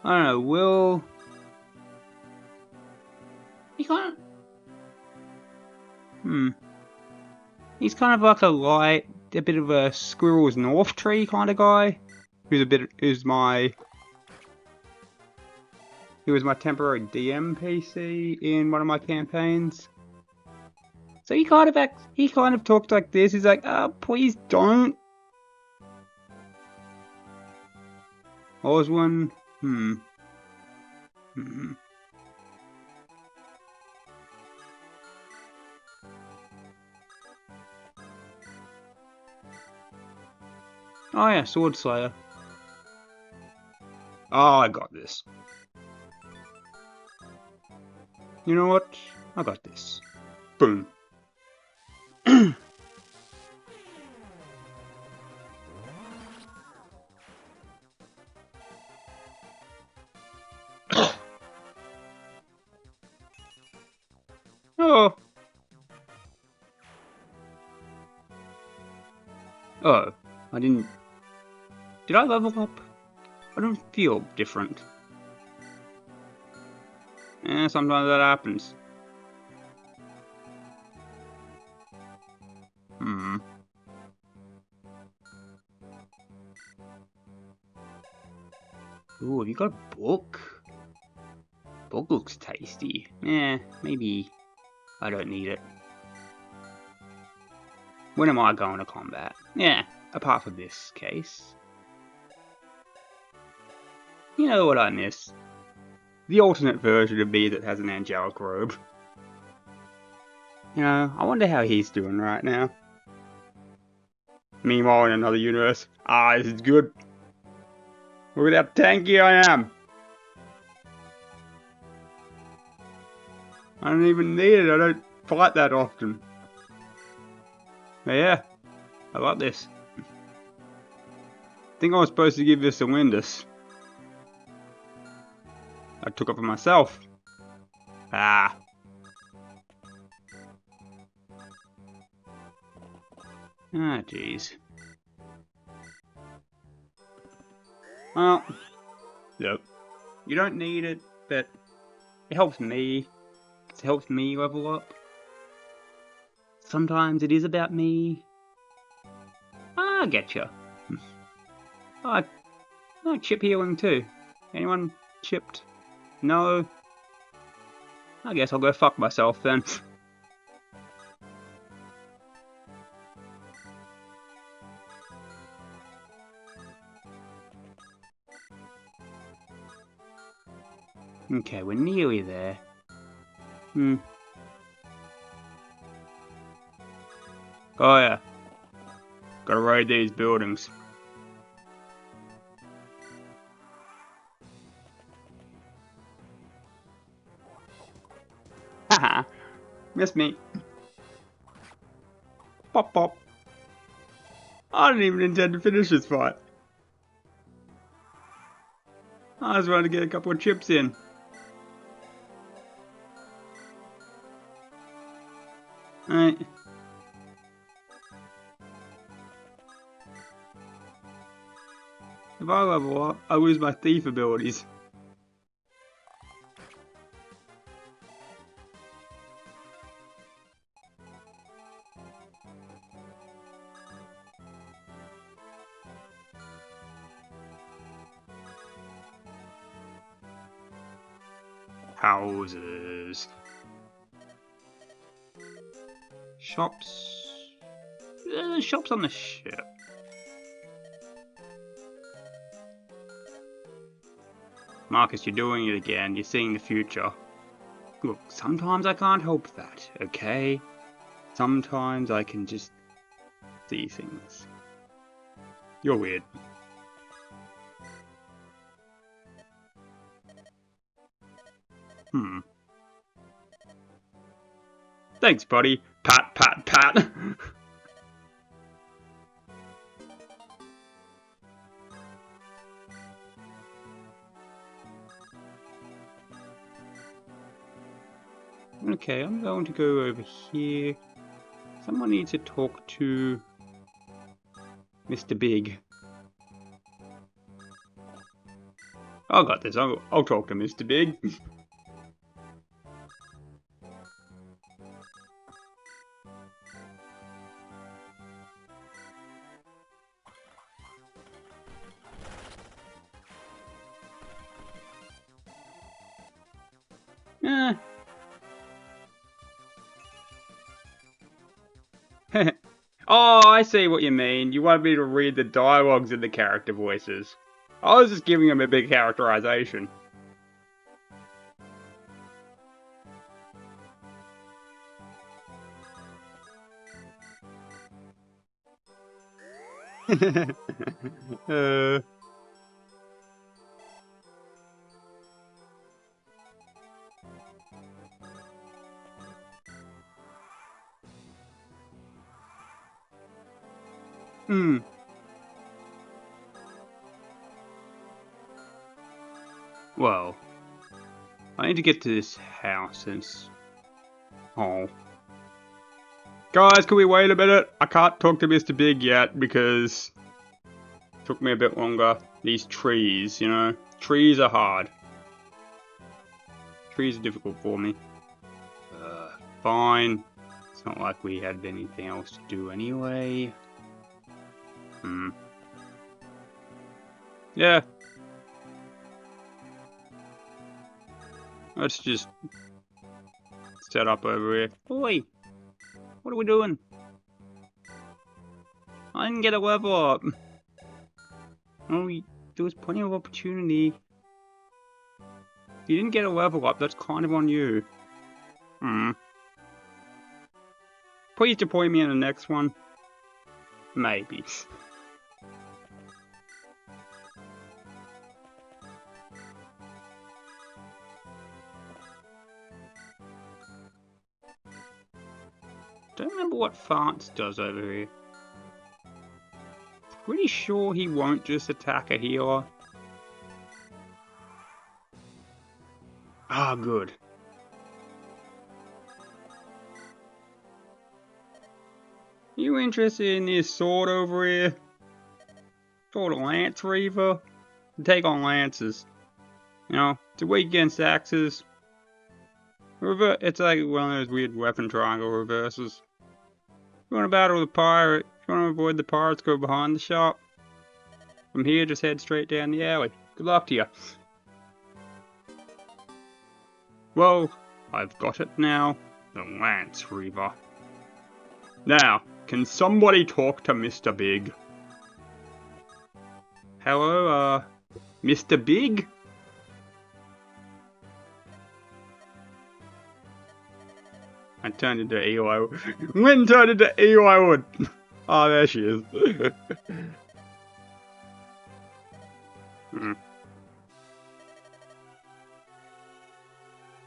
I don't know, Will... He kind of... He's kind of like a bit of a Squirrel's North Tree kind of guy. He was my temporary DM PC in one of my campaigns. So he kind of talked like this. He's like, please don't. Oswin, Oh yeah, Sword Slayer. Oh, I got this. You know what? I got this. Boom. Oh. Oh, I didn't... Did I level up? I don't feel different. Sometimes that happens. Ooh, have you got a book? Book looks tasty. Maybe I don't need it. When am I going to combat? Yeah, apart from this case. You know what I miss? The alternate version of me that has an angelic robe. You know, I wonder how he's doing right now. Meanwhile, in another universe, this is good. Look at how tanky I am. I don't even need it. fight that often. But yeah, I like this. I think I was supposed to give this a Windows. I took it for myself. Ah. Ah, jeez. Well, look, you don't need it, but it helps me. It helps me level up. Sometimes it is about me. I getcha. I like chip healing too. Anyone chipped? No? I guess I'll go fuck myself then. Okay, we're nearly there. Oh yeah. Gotta raid these buildings. Haha. Missed me. Pop pop. I didn't even intend to finish this fight. I just wanted to get a couple of chips in. Alright. If I level up, I lose my thief abilities. Houses. Shops. Shops on the ship. Marcus, you're doing it again. You're seeing the future. Look, sometimes I can't help that, okay? Sometimes I can just see things. You're weird. Thanks, buddy. Pat, pat, pat. Okay, I'm going to go over here. Someone needs to talk to Mr. Big. I got this. I'll talk to Mr. Big. Oh, I see what you mean. You want me to read the dialogues in the character voices. I was just giving them a big characterization. uh... Well, I need to get to this house and... Oh. Guys, can we wait a minute? I can't talk to Mr. Big yet because... It took me a bit longer. These trees, you know? Trees are hard. Trees are difficult for me. Fine. It's not like we had anything else to do anyway. Yeah. Let's just set up over here. Oi! What are we doing? I didn't get a level up. Oh, there was plenty of opportunity. If you didn't get a level up, that's kind of on you. Please deploy me in the next one. Maybe. remember what Farts does over here. Pretty sure he won't just attack a healer. Ah, good. You interested in this sword over here? Sword of Lance Reaver? Take on lances. You know, it's weak against axes. It's like one of those weird weapon triangle reverses. If you want to battle with a pirate, if you want to avoid the pirates, go behind the shop. From here, just head straight down the alley. Good luck to you. Well, I've got it now. The Lance Reaver. Now, can somebody talk to Mr. Big? Hello, Mr. Big? I turned into Eli. Lynn turned into Eli Wood. Oh, there she is.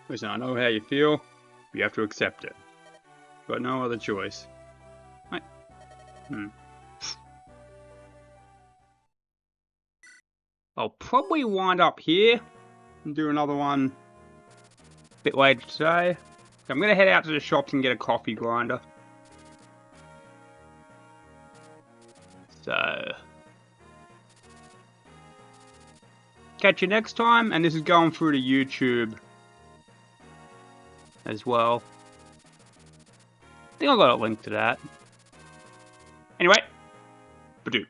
Listen, I know how you feel. You have to accept it. Got no other choice. Right. I'll probably wind up here and do another one a bit later today. I'm gonna head out to the shops and get a coffee grinder. So, catch you next time, and this is going through to YouTube as well. I think I got a link to that. Anyway, Badoop.